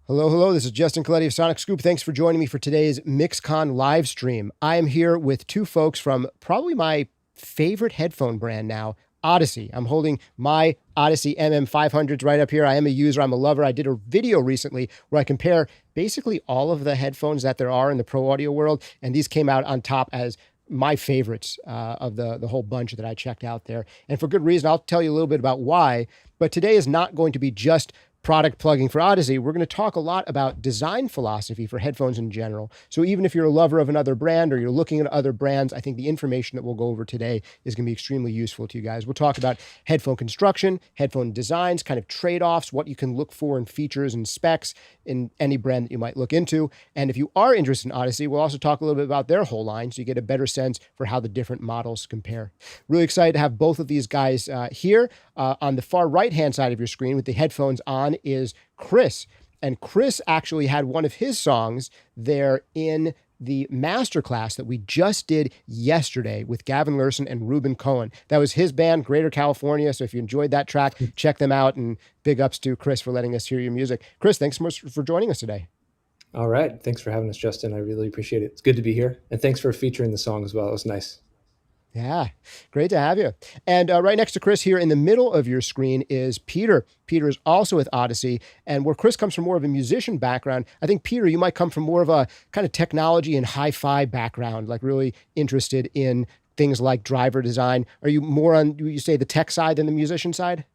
Hello, hello. This is Justin Colletti of SonicScoop. Thanks for joining me for today's MixCon live stream. I am here with two folks from probably my favorite headphone brand now, Audeze. I'm holding my Audeze MM500s right up here. I am a user. I'm a lover. I did a video recently where I compare basically all of the headphones that there are in the pro audio world, and these came out on top as my favorites of the whole bunch that I checked out there. And for good reason. I'll tell you a little bit about why. But today is not going to be just product plugging for Audeze. We're going to talk a lot about design philosophy for headphones in general. So even if you're a lover of another brand or you're looking at other brands, I think the information that we'll go over today is going to be extremely useful to you guys. We'll talk about headphone construction, headphone designs, kind of trade-offs, what you can look for in features and specs in any brand that you might look into. And if you are interested in Audeze, we'll also talk a little bit about their whole line so you get a better sense for how the different models compare. Really excited to have both of these guys here. On the far right-hand side of your screen with the headphones on is Chris. And Chris actually had one of his songs there in the masterclass that we just did yesterday with Gavin Lurson and Ruben Cohen. That was his band, Greater California. So if you enjoyed that track, check them out. And big ups to Chris for letting us hear your music. Chris, thanks so much for joining us today. All right. Thanks for having us, Justin. I really appreciate it. It's good to be here. And thanks for featuring the song as well. It was nice. Yeah, great to have you. And right next to Chris here in the middle of your screen is Peter. Peter is also with Audeze. And where Chris comes from more of a musician background, I think, Peter, you might come from more of a kind of technology and hi-fi background, like really interested in things like driver design. Are you more on, you say, the tech side than the musician side?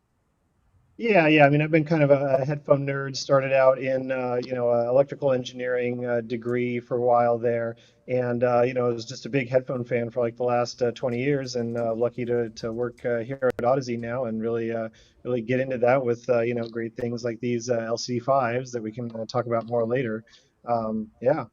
Yeah. I mean, I've been kind of a headphone nerd. Started out in, electrical engineering degree for a while there, and I was just a big headphone fan for like the last 20 years, and lucky to work here at Audeze now, and really get into that with great things like these LCD5s that we can talk about more later. Yeah.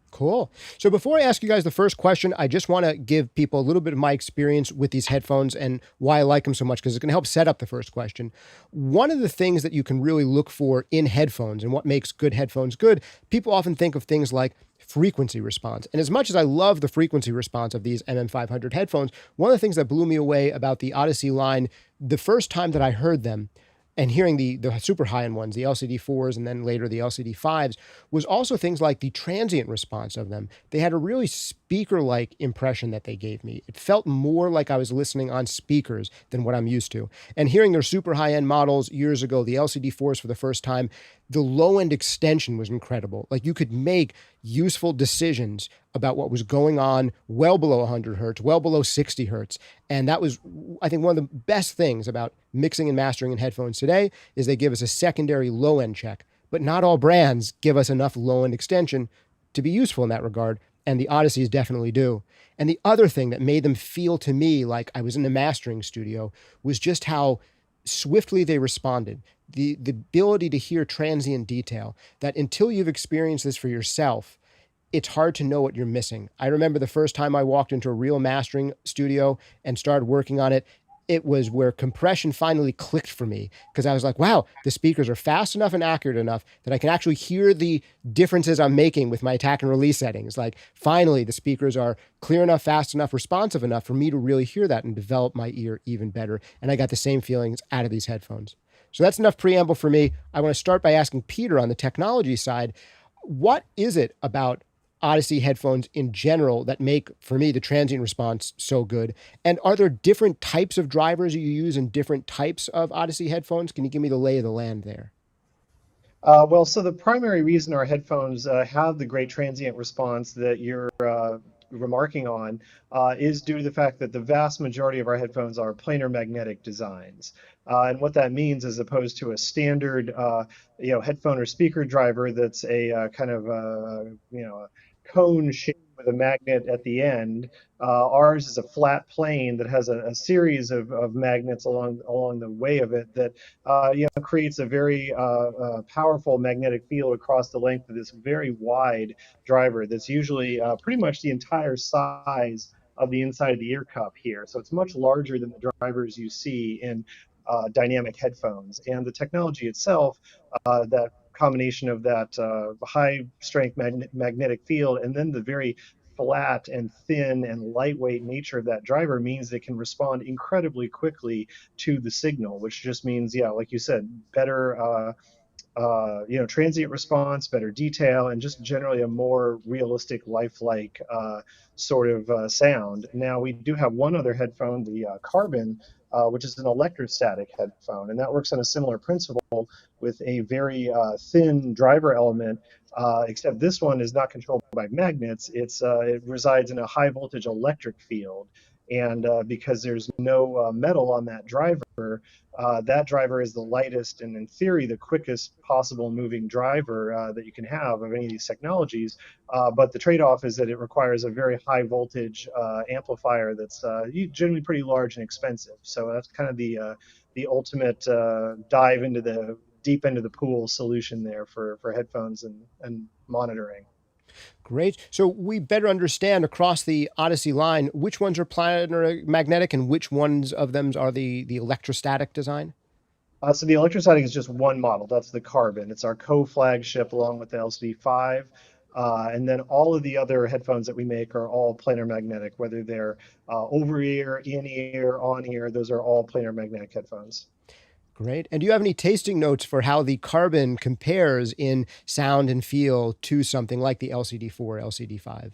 Cool. So before I ask you guys the first question, I just want to give people a little bit of my experience with these headphones and why I like them so much, because it's going to help set up the first question. One of the things that you can really look for in headphones and what makes good headphones good, people often think of things like frequency response. And as much as I love the frequency response of these MM500 headphones, one of the things that blew me away about the Audeze line the first time that I heard them, and hearing the super high-end ones, the LCD4s and then later the LCD5s, was also things like the transient response of them. They had a really speaker-like impression that they gave me. It felt more like I was listening on speakers than what I'm used to. And hearing their super high-end models years ago, the LCD4s for the first time, the low-end extension was incredible. Like you could make useful decisions about what was going on well below 100 hertz, well below 60 hertz. And that was, I think, one of the best things about mixing and mastering in headphones today is they give us a secondary low-end check. But not all brands give us enough low-end extension to be useful in that regard, and the Audezes definitely do. And the other thing that made them feel to me like I was in a mastering studio was just how swiftly they responded. The ability to hear transient detail, that until you've experienced this for yourself, it's hard to know what you're missing. I remember the first time I walked into a real mastering studio and started working on it, it was where compression finally clicked for me, because I was like, wow, the speakers are fast enough and accurate enough that I can actually hear the differences I'm making with my attack and release settings. Like finally, the speakers are clear enough, fast enough, responsive enough for me to really hear that and develop my ear even better. And I got the same feelings out of these headphones. So that's enough preamble for me. I want to start by asking Peter on the technology side, what is it about Audeze headphones in general that make, for me, the transient response so good? And are there different types of drivers you use in different types of Audeze headphones? Can you give me the lay of the land there? Well, so the primary reason our headphones have the great transient response that you're remarking on is due to the fact that the vast majority of our headphones are planar magnetic designs. And what that means, as opposed to a standard, headphone or speaker driver that's a kind of, a cone shape with a magnet at the end. Ours is a flat plane that has a series of magnets along the way of it that creates a very powerful magnetic field across the length of this very wide driver that's usually pretty much the entire size of the inside of the ear cup here. So it's much larger than the drivers you see in dynamic headphones. And the technology itself, that combination of that high strength magnetic field and then the very flat and thin and lightweight nature of that driver means it can respond incredibly quickly to the signal, which just means, yeah, like you said, better transient response, better detail, and just generally a more realistic, lifelike sort of sound. Now we do have one other headphone, the Carbon, which is an electrostatic headphone, and that works on a similar principle with a very thin driver element. Except this one is not controlled by magnets. It resides in a high voltage electric field, and because there's no metal on that driver is the lightest and, in theory, the quickest possible moving driver that you can have of any of these technologies. But the trade-off is that it requires a very high voltage amplifier that's generally pretty large and expensive. So that's kind of the ultimate dive into the deep end of the pool solution there for headphones and monitoring. Great. So we better understand across the Audeze line which ones are planar magnetic and which ones of them are the electrostatic design. So the electrostatic is just one model. That's the Carbon. It's our co-flagship along with the LCD5. And then all of the other headphones that we make are all planar magnetic, whether they're over ear, in ear, on ear. Those are all planar magnetic headphones. Great. And do you have any tasting notes for how the Carbon compares in sound and feel to something like the LCD4, LCD5?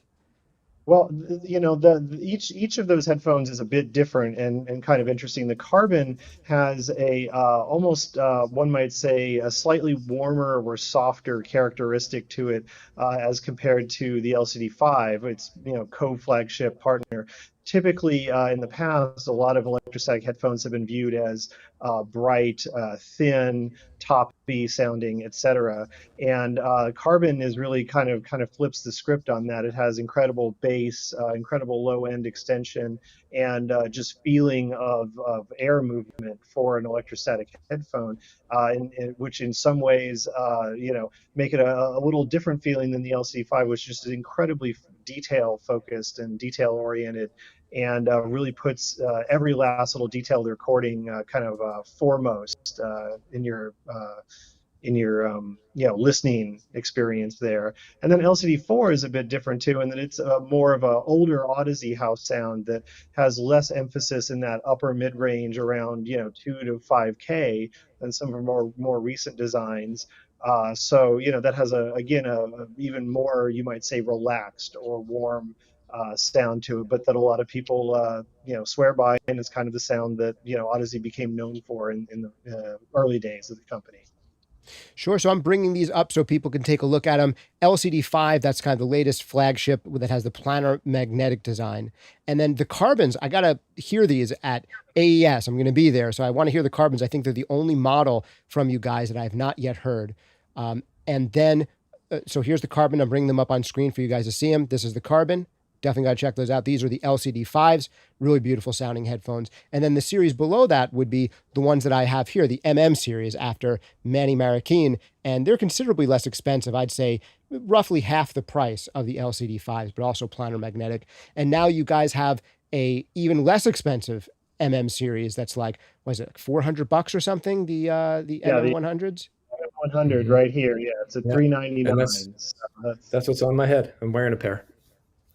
Well, each of those headphones is a bit different and kind of interesting. The Carbon has a almost one might say a slightly warmer or softer characteristic to it as compared to the LCD5. It's co-flagship partner. Typically, in the past, a lot of electrostatic headphones have been viewed as bright, thin, toppy sounding, etc. And Carbon is really kind of flips the script on that. It has incredible bass, incredible low end extension, and just feeling of air movement for an electrostatic headphone, which in some ways, make it a little different feeling than the LC5, which just is incredibly detail focused and detail oriented, and really puts every last little detail of the recording foremost in your listening experience there. And then LCD4 is a bit different too, in that it's more of a older Audeze house sound that has less emphasis in that upper mid range around 2 to 5K than some of our more recent designs. So that has a even more, you might say, relaxed or warm sound to it, but that a lot of people swear by, and it's kind of the sound that Audeze became known for in the early days of the company. Sure. So I'm bringing these up so people can take a look at them. LCD5, that's kind of the latest flagship that has the planar magnetic design. And then the Carbons, I got to hear these at AES. I'm going to be there. So I want to hear the Carbons. I think they're the only model from you guys that I have not yet heard. And then, so here's the Carbon. I'm bringing them up on screen for you guys to see them. This is the Carbon. Definitely got to check those out. These are the LCD5s, really beautiful sounding headphones. And then the series below that would be the ones that I have here, the series after Manny Marroquin. And they're considerably less expensive. I'd say roughly half the price of the LCD5s, but also planar magnetic. And now you guys have a even less expensive series that's like, what is it, like $400 or something? The MM100s? 100 right here. Yeah, it's at $399. And that's what's on my head. I'm wearing a pair.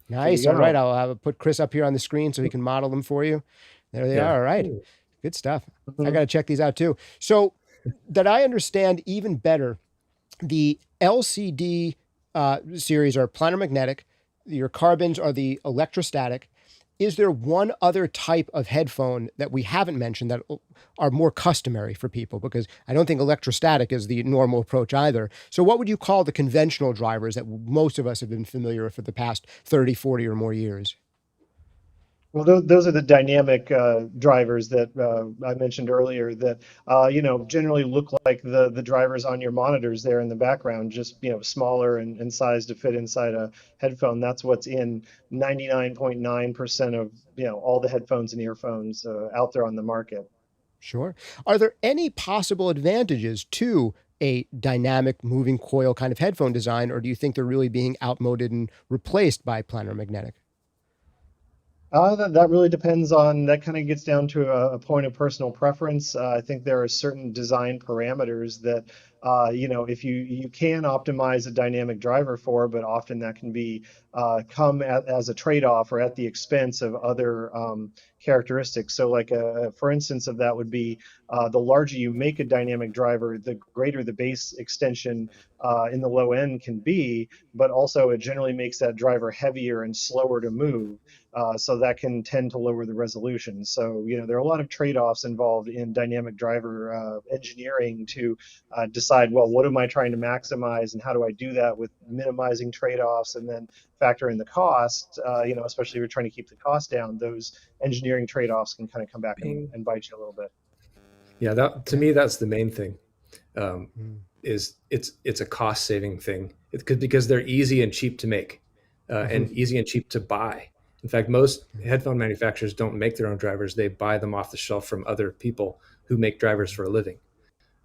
Nice. All right. I'll put Chris up here on the screen so he can model them for you. There they are. All right. Good stuff. I got to check these out too. So that I understand even better, the LCD series are planar magnetic. Your Carbons are the electrostatic. Is there one other type of headphone that we haven't mentioned that are more customary for people? Because I don't think electrostatic is the normal approach either. So what would you call the conventional drivers that most of us have been familiar with for the past 30, 40 or more years? Well, those are the dynamic drivers that I mentioned earlier that, generally look like the drivers on your monitors there in the background, just, smaller and sized to fit inside a headphone. That's what's in 99.9% of, all the headphones and earphones out there on the market. Sure. Are there any possible advantages to a dynamic moving coil kind of headphone design, or do you think they're really being outmoded and replaced by planar magnetic? That really depends on, that kind of gets down to a point of personal preference. I think there are certain design parameters that if you can optimize a dynamic driver for, but often that can be as a trade-off or at the expense of other characteristics. So like for instance of that would be the larger you make a dynamic driver, the greater the bass extension in the low end can be, but also it generally makes that driver heavier and slower to move. So that can tend to lower the resolution. So, there are a lot of trade-offs involved in dynamic driver engineering to decide, well, what am I trying to maximize and how do I do that with minimizing trade-offs and then factor in the cost, especially if you're trying to keep the cost down. Those engineering trade-offs can kind of come back and bite you a little bit. Yeah, to me, that's the main thing. Mm. Is it's a cost saving thing. Because they're easy and cheap to make, and easy and cheap to buy. In fact, most headphone manufacturers don't make their own drivers. They buy them off the shelf from other people who make drivers for a living.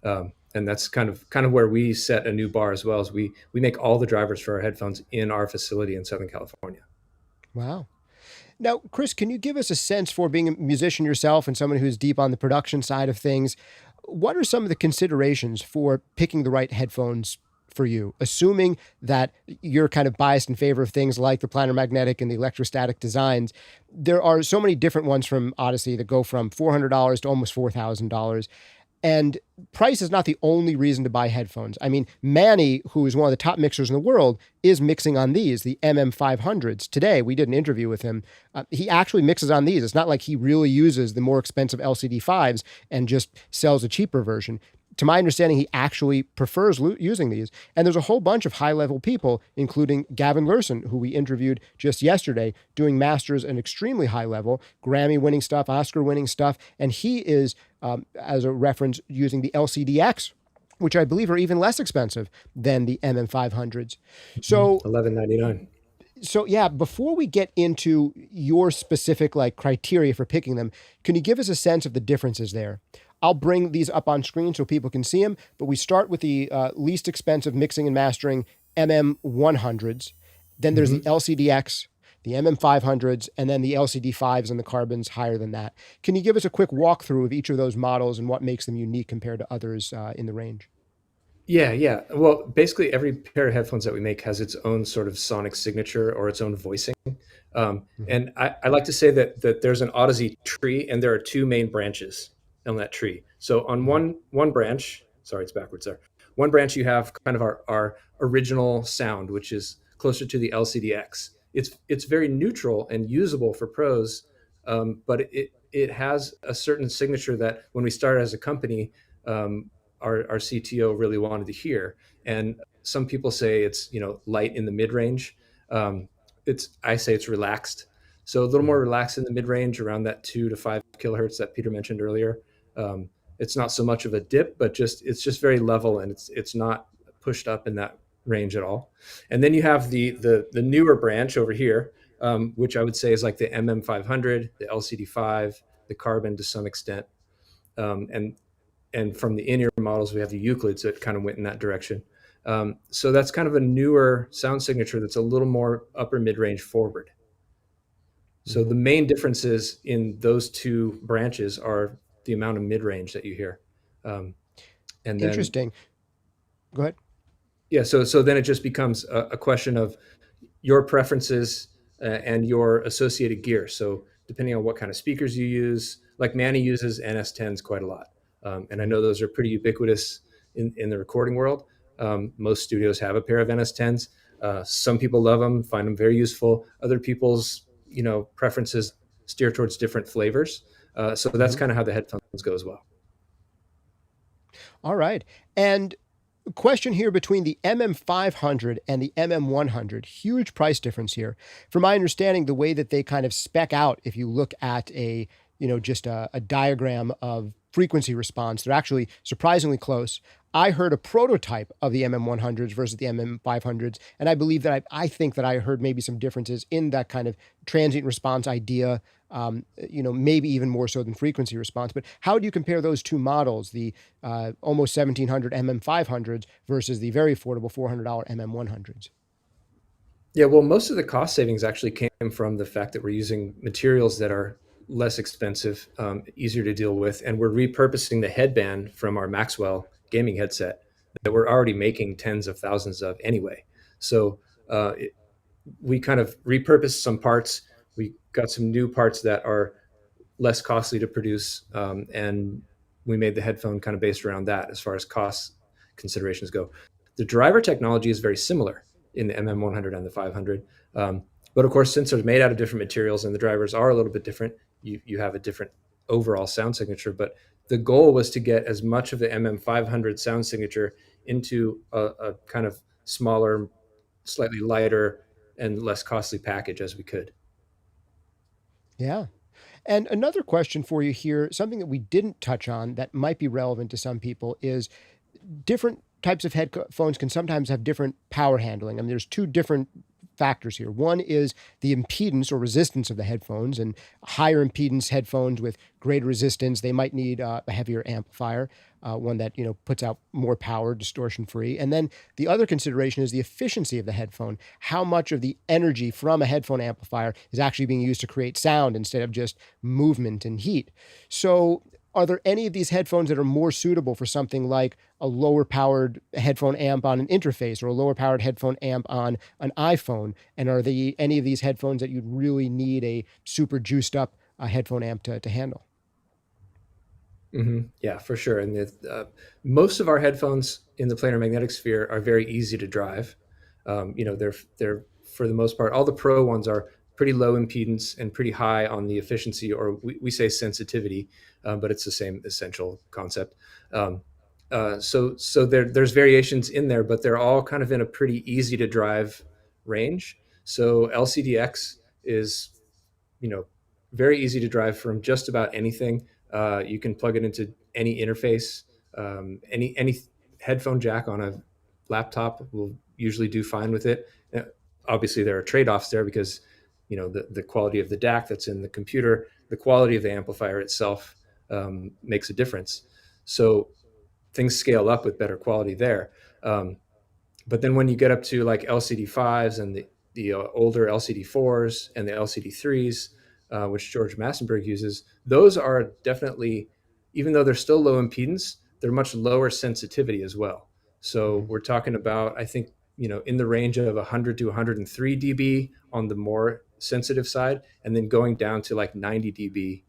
And that's kind of where we set a new bar as well. As we make all the drivers for our headphones in our facility in Southern California. Wow. Now, Chris, can you give us a sense, for being a musician yourself and someone who's deep on the production side of things, what are some of the considerations for picking the right headphones for you, assuming that you're kind of biased in favor of things like the planar magnetic and the electrostatic designs? There are so many different ones from Audeze that go from $400 to almost $4,000. And price is not the only reason to buy headphones. I mean, Manny, who is one of the top mixers in the world, is mixing on these, the MM500s. Today, we did an interview with him. He actually mixes on these. It's not like he really uses the more expensive LCD5s and just sells a cheaper version. To my understanding, he actually prefers using these. And there's a whole bunch of high-level people, including Gavin Lurson, who we interviewed just yesterday, doing masters at an extremely high level, Grammy-winning stuff, Oscar-winning stuff. And he is, as a reference, using the LCDX, which I believe are even less expensive than the MM500s. So $11.99. So yeah, before we get into your specific criteria for picking them, can you give us a sense of the differences there? I'll bring these up on screen so people can see them, but we start with the least expensive mixing and mastering MM100s. Then there's the LCDX, the MM500s, and then the LCD5s and the carbons higher than that. Can you give us a quick walkthrough of each of those models and what makes them unique compared to others in the range? Yeah. Well, basically every pair of headphones that we make has its own sort of sonic signature or its own voicing. And I like to say that there's an Audeze tree and there are two main branches on that tree. So on one branch, sorry, it's backwards there. One branch you have kind of our original sound, which is closer to the LCDX. It's very neutral and usable for pros, but it has a certain signature that when we started as a company, our CTO really wanted to hear. And some people say it's light in the mid range. I say it's relaxed, so a little more relaxed in the mid range, around that 2 to 5 kilohertz that Peter mentioned earlier. It's not so much of a dip, but it's just very level, and it's not pushed up in that range at all. And then you have the newer branch over here, which I would say is like the MM500, the LCD5, the Carbon to some extent, and from the in-ear models, we have the Euclids that kind of went in that direction. So that's kind of a newer sound signature that's a little more upper mid-range forward. So the main differences in those two branches are the amount of mid-range that you hear. And then, interesting. Go ahead. Yeah, so then it just becomes a question of your preferences and your associated gear. So depending on what kind of speakers you use, like Manny uses NS10s quite a lot. And I know those are pretty ubiquitous in the recording world. Most studios have a pair of NS10s. Some people love them, find them very useful. Other people's preferences steer towards different flavors. So that's kind of how the headphones go as well. All right. And question here between the MM500 and the MM100, huge price difference here. From my understanding, the way that they kind of spec out, if you look at just a diagram of frequency response, they're actually surprisingly close. I heard a prototype of the MM100s versus the MM500s, and I believe that I think that I heard maybe some differences in that kind of transient response idea, maybe even more so than frequency response. But how do you compare those two models, the almost $1,700 MM500s versus the very affordable $400 MM100s? Yeah, well, most of the cost savings actually came from the fact that we're using materials that are less expensive, easier to deal with, and we're repurposing the headband from our Maxwell gaming headset that we're already making tens of thousands of anyway. So we kind of repurposed some parts. We got some new parts that are less costly to produce, and we made the headphone kind of based around that as far as cost considerations go. The driver technology is very similar in the MM100 and the 500, but of course, since they're made out of different materials and the drivers are a little bit different, you have a different overall sound signature. But the goal was to get as much of the MM500 sound signature into a kind of smaller, slightly lighter, and less costly package as we could. Yeah. And another question for you here, something that we didn't touch on that might be relevant to some people is different types of headphones can sometimes have different power handling. I mean, there's two different factors here. One is the impedance or resistance of the headphones, and higher impedance headphones with greater resistance, they might need a heavier amplifier, one that puts out more power, distortion free. And then the other consideration is the efficiency of the headphone. How much of the energy from a headphone amplifier is actually being used to create sound instead of just movement and heat? So are there any of these headphones that are more suitable for something like a lower powered headphone amp on an interface or a lower powered headphone amp on an iPhone? And are they any of these headphones that you'd really need a super juiced up headphone amp to handle? Yeah, for sure. And most of our headphones in the planar magnetic sphere are very easy to drive. They're for the most part, all the pro ones are pretty low impedance and pretty high on the efficiency, or we say sensitivity, but it's the same essential concept. So there's variations in there, but they're all kind of in a pretty easy to drive range. So LCDX is, you know, very easy to drive from just about anything. You can plug it into any interface. Any headphone jack on a laptop will usually do fine with it. Obviously, there are trade-offs there because the quality of the DAC that's in the computer, the quality of the amplifier itself makes a difference. So things scale up with better quality there. But then when you get up to like LCD5s and the older LCD4s and the LCD3s, which George Massenburg uses, those are definitely, even though they're still low impedance, they're much lower sensitivity as well. So we're talking about, I think, in the range of 100 to 103 dB on the more sensitive side, and then going down to like 90 dB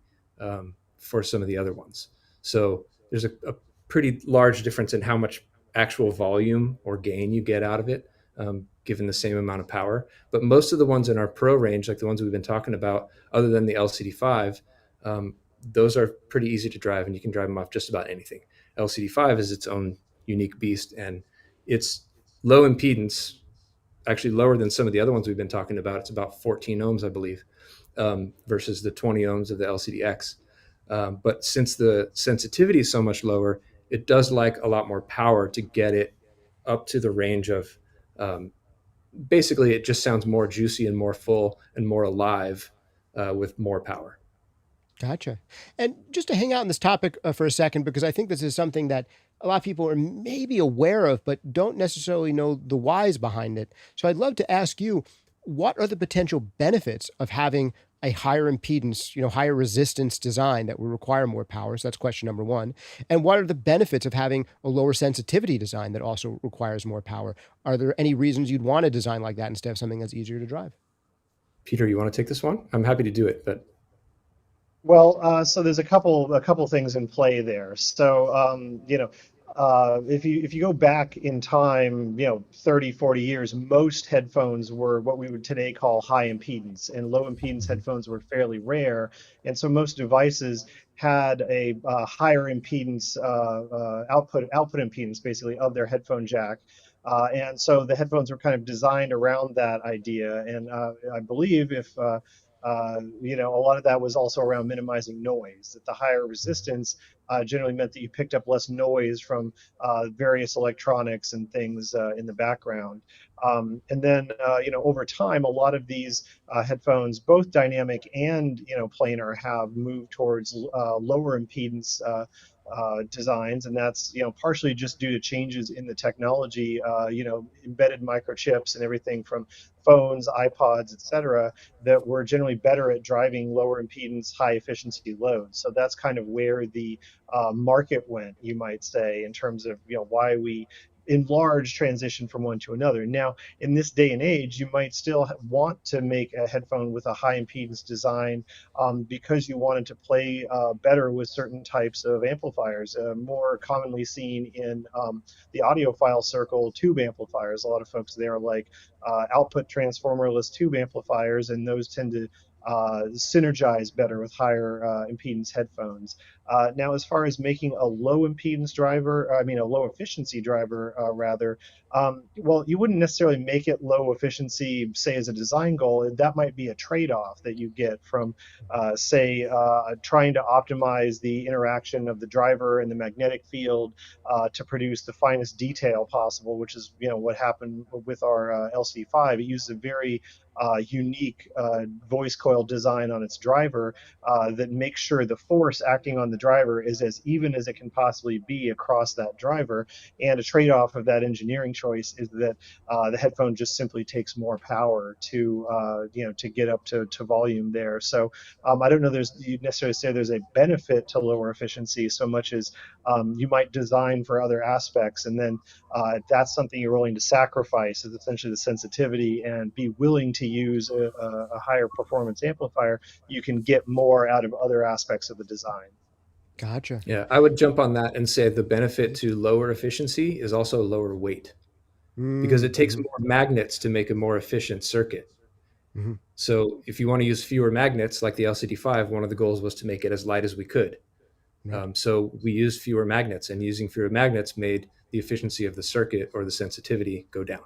for some of the other ones. So there's a pretty large difference in how much actual volume or gain you get out of it, given the same amount of power. But most of the ones in our pro range, like the ones we've been talking about, other than the LCD5, those are pretty easy to drive, and you can drive them off just about anything. LCD5 is its own unique beast, and it's low impedance, actually lower than some of the other ones we've been talking about. It's about 14 ohms, I believe, versus the 20 ohms of the LCDX. But since the sensitivity is so much lower, it does like a lot more power to get it up to the range of, basically it just sounds more juicy and more full and more alive with more power. Gotcha. And just to hang out on this topic for a second, because I think this is something that a lot of people are maybe aware of, but don't necessarily know the whys behind it. So I'd love to ask you, what are the potential benefits of having a higher impedance, higher resistance design that will require more power? So that's question number one. And what are the benefits of having a lower sensitivity design that also requires more power? Are there any reasons you'd want a design like that instead of something that's easier to drive? Peter, you want to take this one? I'm happy to do it, but Well, so there's a couple things in play there. So, if you go back in time, 30, 40 years, most headphones were what we would today call high impedance, and low impedance headphones were fairly rare. And so most devices had a higher impedance output impedance basically of their headphone jack. And so the headphones were kind of designed around that idea. And I believe if a lot of that was also around minimizing noise. That the higher resistance generally meant that you picked up less noise from various electronics and things in the background. And then, over time, a lot of these headphones, both dynamic and planar, have moved towards lower impedance designs, and that's partially just due to changes in the technology, embedded microchips and everything from phones, iPods, etc., that were generally better at driving lower impedance, high efficiency loads. So that's kind of where the market went, you might say, in terms of why we enlarged transition from one to another. Now, in this day and age, you might still want to make a headphone with a high impedance design because you wanted to play better with certain types of amplifiers, more commonly seen in the audiophile circle tube amplifiers. A lot of folks there like output transformerless tube amplifiers, and those tend to synergize better with higher impedance headphones. Now, as far as making a low impedance driver, I mean a low efficiency driver rather, well, you wouldn't necessarily make it low efficiency, say, as a design goal. That might be a trade-off that you get from, say, trying to optimize the interaction of the driver and the magnetic field to produce the finest detail possible, which is what happened with our LCD5. It uses a very unique voice coil design on its driver that makes sure the force acting on the driver is as even as it can possibly be across that driver. And a trade-off of that engineering choice is that the headphone just simply takes more power to to get up to volume there. So I don't know you'd necessarily say there's a benefit to lower efficiency so much as you might design for other aspects, and then if that's something you're willing to sacrifice, is essentially the sensitivity, and be willing to use a higher performance amplifier, you can get more out of other aspects of the design. Gotcha. Yeah, I would jump on that and say the benefit to lower efficiency is also lower weight, because it takes more magnets to make a more efficient circuit. So if you want to use fewer magnets, like the LCD5, one of the goals was to make it as light as we could. So we used fewer magnets, and using fewer magnets made the efficiency of the circuit or the sensitivity go down.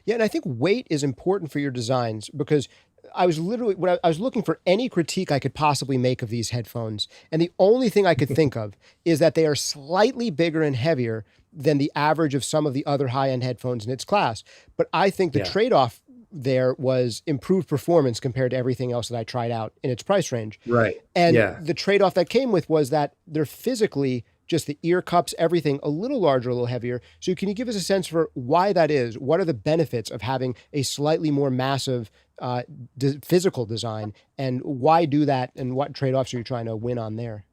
Yeah, and I think weight is important for your designs, because I was literally, when I was looking for any critique I could possibly make of these headphones, and the only thing I could think of is that they are slightly bigger and heavier than the average of some of the other high-end headphones in its class. But I think the trade-off there was improved performance compared to everything else that I tried out in its price range. Right. And the trade-off that came with was that they're physically, just the ear cups, everything, a little larger, a little heavier. So can you give us a sense for why that is? What are the benefits of having a slightly more massive physical design, and why do that, and what trade-offs are you trying to win on there?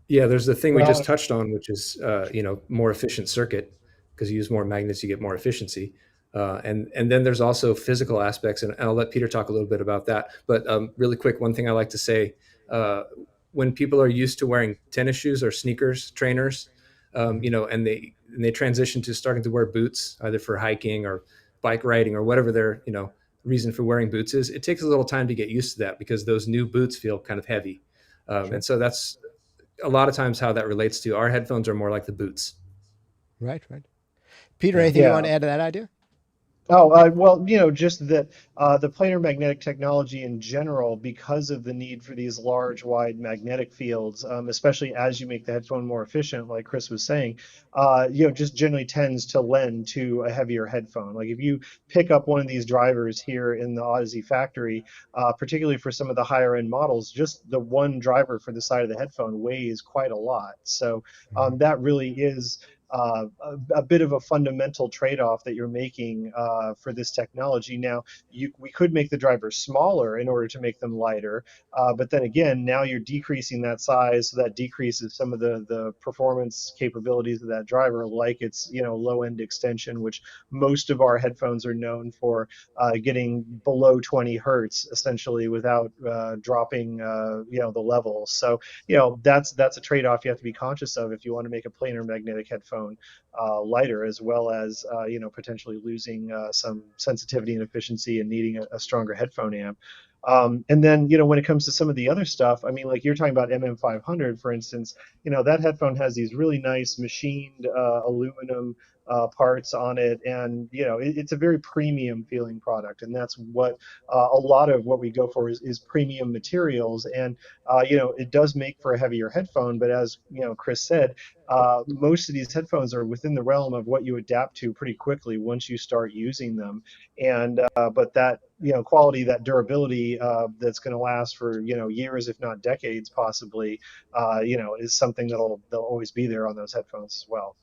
Yeah, there's the thing we just touched on, which is more efficient circuit, because you use more magnets, you get more efficiency. And then there's also physical aspects, and I'll let Peter talk a little bit about that. But really quick, one thing I like to say, when people are used to wearing tennis shoes or sneakers, trainers, and they transition to starting to wear boots, either for hiking or bike riding or whatever their reason for wearing boots is, it takes a little time to get used to that, because those new boots feel kind of heavy. And so that's a lot of times how that relates to our headphones are more like the boots. Right. Peter, anything you want to add to that idea? Oh, well, just that the planar magnetic technology in general, because of the need for these large, wide magnetic fields, especially as you make the headphone more efficient, like Chris was saying, just generally tends to lend to a heavier headphone. Like if you pick up one of these drivers here in the Audeze factory, particularly for some of the higher end models, just the one driver for the side of the headphone weighs quite a lot. So that really is a bit of a fundamental trade-off that you're making for this technology. Now, we could make the drivers smaller in order to make them lighter, but then again, now you're decreasing that size, so that decreases some of the performance capabilities of that driver, like its low-end extension, which most of our headphones are known for getting below 20 hertz essentially without dropping the level. So that's a trade-off you have to be conscious of if you want to make a planar magnetic headphone lighter, as well as potentially losing some sensitivity and efficiency and needing a stronger headphone amp. And then when it comes to some of the other stuff, I mean, like you're talking about MM500, for instance, that headphone has these really nice machined aluminum parts on it, and it's a very premium feeling product, and that's what a lot of what we go for is premium materials. And it does make for a heavier headphone, but as Chris said, most of these headphones are within the realm of what you adapt to pretty quickly once you start using them. And but that quality, that durability that's going to last for years, if not decades possibly, is something they'll always be there on those headphones as well.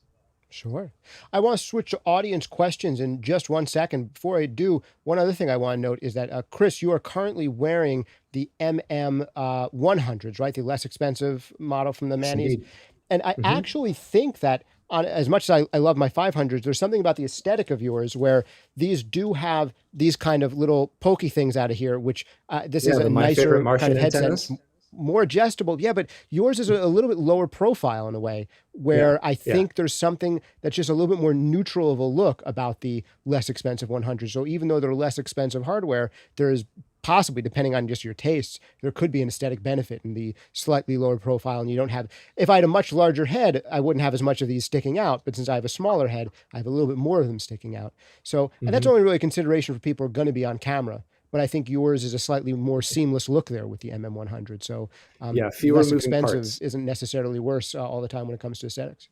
Sure. I want to switch to audience questions in just 1 second. Before I do, one other thing I want to note is that, Chris, you are currently wearing the MM100s, right? The less expensive model from the Manny's. And I actually think that on as much as I love my 500s, there's something about the aesthetic of yours where these do have these kind of little pokey things out of here, which this is a My favorite nicer kind Martian of headset. antennas. More adjustable. Yeah, but yours is a little bit lower profile in a way Yeah, where I yeah. think there's something that's just a little bit more neutral of a look about the less expensive 100. So even though they're less expensive hardware, there's possibly, depending on just your tastes, there could be an aesthetic benefit in the slightly lower profile. And you don't have, if I had a much larger head, I wouldn't have as much of these sticking out. But since I have a smaller head, I have a little bit more of them sticking out. So, and that's only really a consideration for people who are going to be on camera. But I think yours is a slightly more seamless look there with the MM100. So Yeah, fewer less moving expensive parts. isn't necessarily worse all the time when it comes to aesthetics.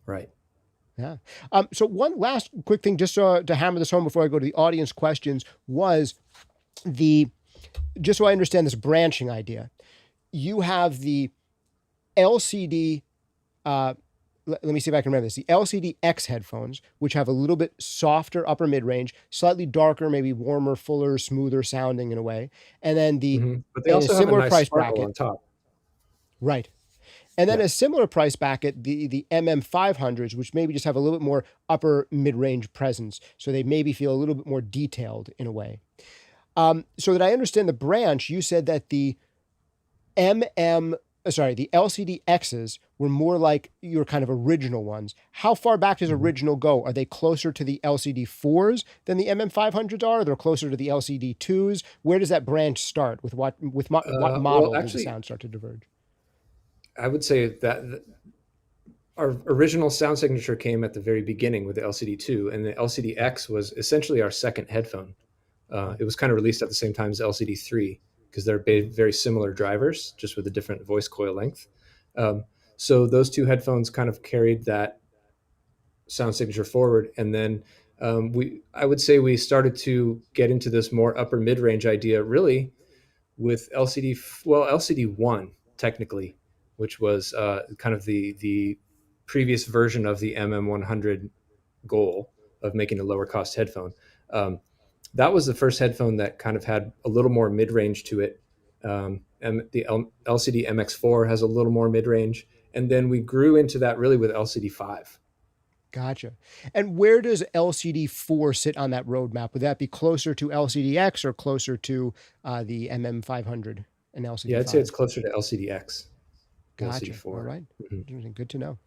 Right. Yeah. So one last quick thing, just to hammer this home before I go to the audience questions, was just so I understand this branching idea. You have the LCD, let me see if I can remember this. The LCD X headphones, which have a little bit softer upper mid-range, slightly darker, maybe warmer, fuller, smoother sounding in a way. And then But they in a also have a similar nice price sparkle bracket. on top. Right. And then Yeah. a similar price bracket, the MM500s, which maybe just have a little bit more upper mid-range presence. So they maybe feel a little bit more detailed in a way. So that I understand the branch, you said that the the LCD X's were more like your kind of original ones. How far back does original go? Are they closer to the LCD 4s than the MM500s are? They're closer to the LCD 2s? Where does that branch start? With what Well, model does the actually, sound start to diverge? I would say that our original sound signature came at the very beginning with the LCD2, and the LCD-X was essentially our second headphone. It was kind of released at the same time as LCD3 because they're very similar drivers, just with a different voice coil length. So those two headphones kind of carried that sound signature forward, and then I would say we started to get into this more upper mid-range idea, really, with LCD1 technically, which was kind of the previous version of the MM100 goal of making a lower cost headphone. That was the first headphone that kind of had a little more mid-range to it. And the LCD MX4 has a little more mid-range. And then we grew into that really with LCD5. Gotcha. And where does LCD4 sit on that roadmap? Would that be closer to LCDX or closer to the MM500 and LCD5? Yeah, I'd say it's closer to LCDX. Gotcha. LCD4. All right. Good to know.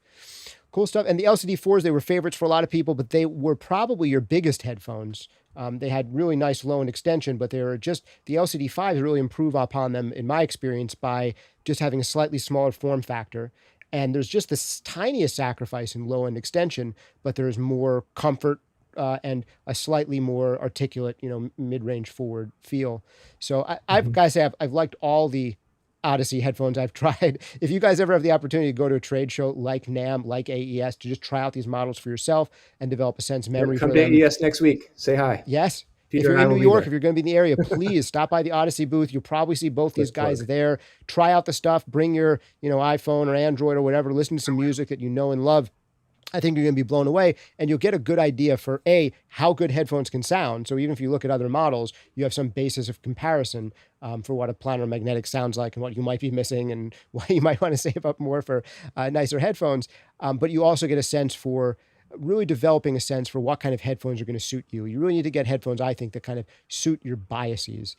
Cool stuff. And the LCD4s, they were favorites for a lot of people, but they were probably your biggest headphones. They had really nice low end extension, but they were just, the LCD5s really improve upon them, in my experience, by just having a slightly smaller form factor. And there's just this tiniest sacrifice in low end extension, but there's more comfort and a slightly more articulate, mid range forward feel. So I've got to say, I've liked all the Audeze headphones I've tried. If you guys ever have the opportunity to go to a trade show like NAMM, like AES, to just try out these models for yourself and develop a sense of memory Come for to them. AES next week. Say hi. Yes. Peter if you're and I in will New be York, there. if you're going to be in the area, please stop by the Audeze booth. You'll probably see both these guys there. Try out the stuff. Bring your, iPhone or Android or whatever. Listen to some music that you know and love. I think you're going to be blown away, and you'll get a good idea for how good headphones can sound. So even if you look at other models, you have some basis of comparison for what a planar magnetic sounds like and what you might be missing and why you might want to save up more for nicer headphones. But you also get a sense for really developing a sense for what kind of headphones are going to suit you. You really need to get headphones, I think, that kind of suit your biases.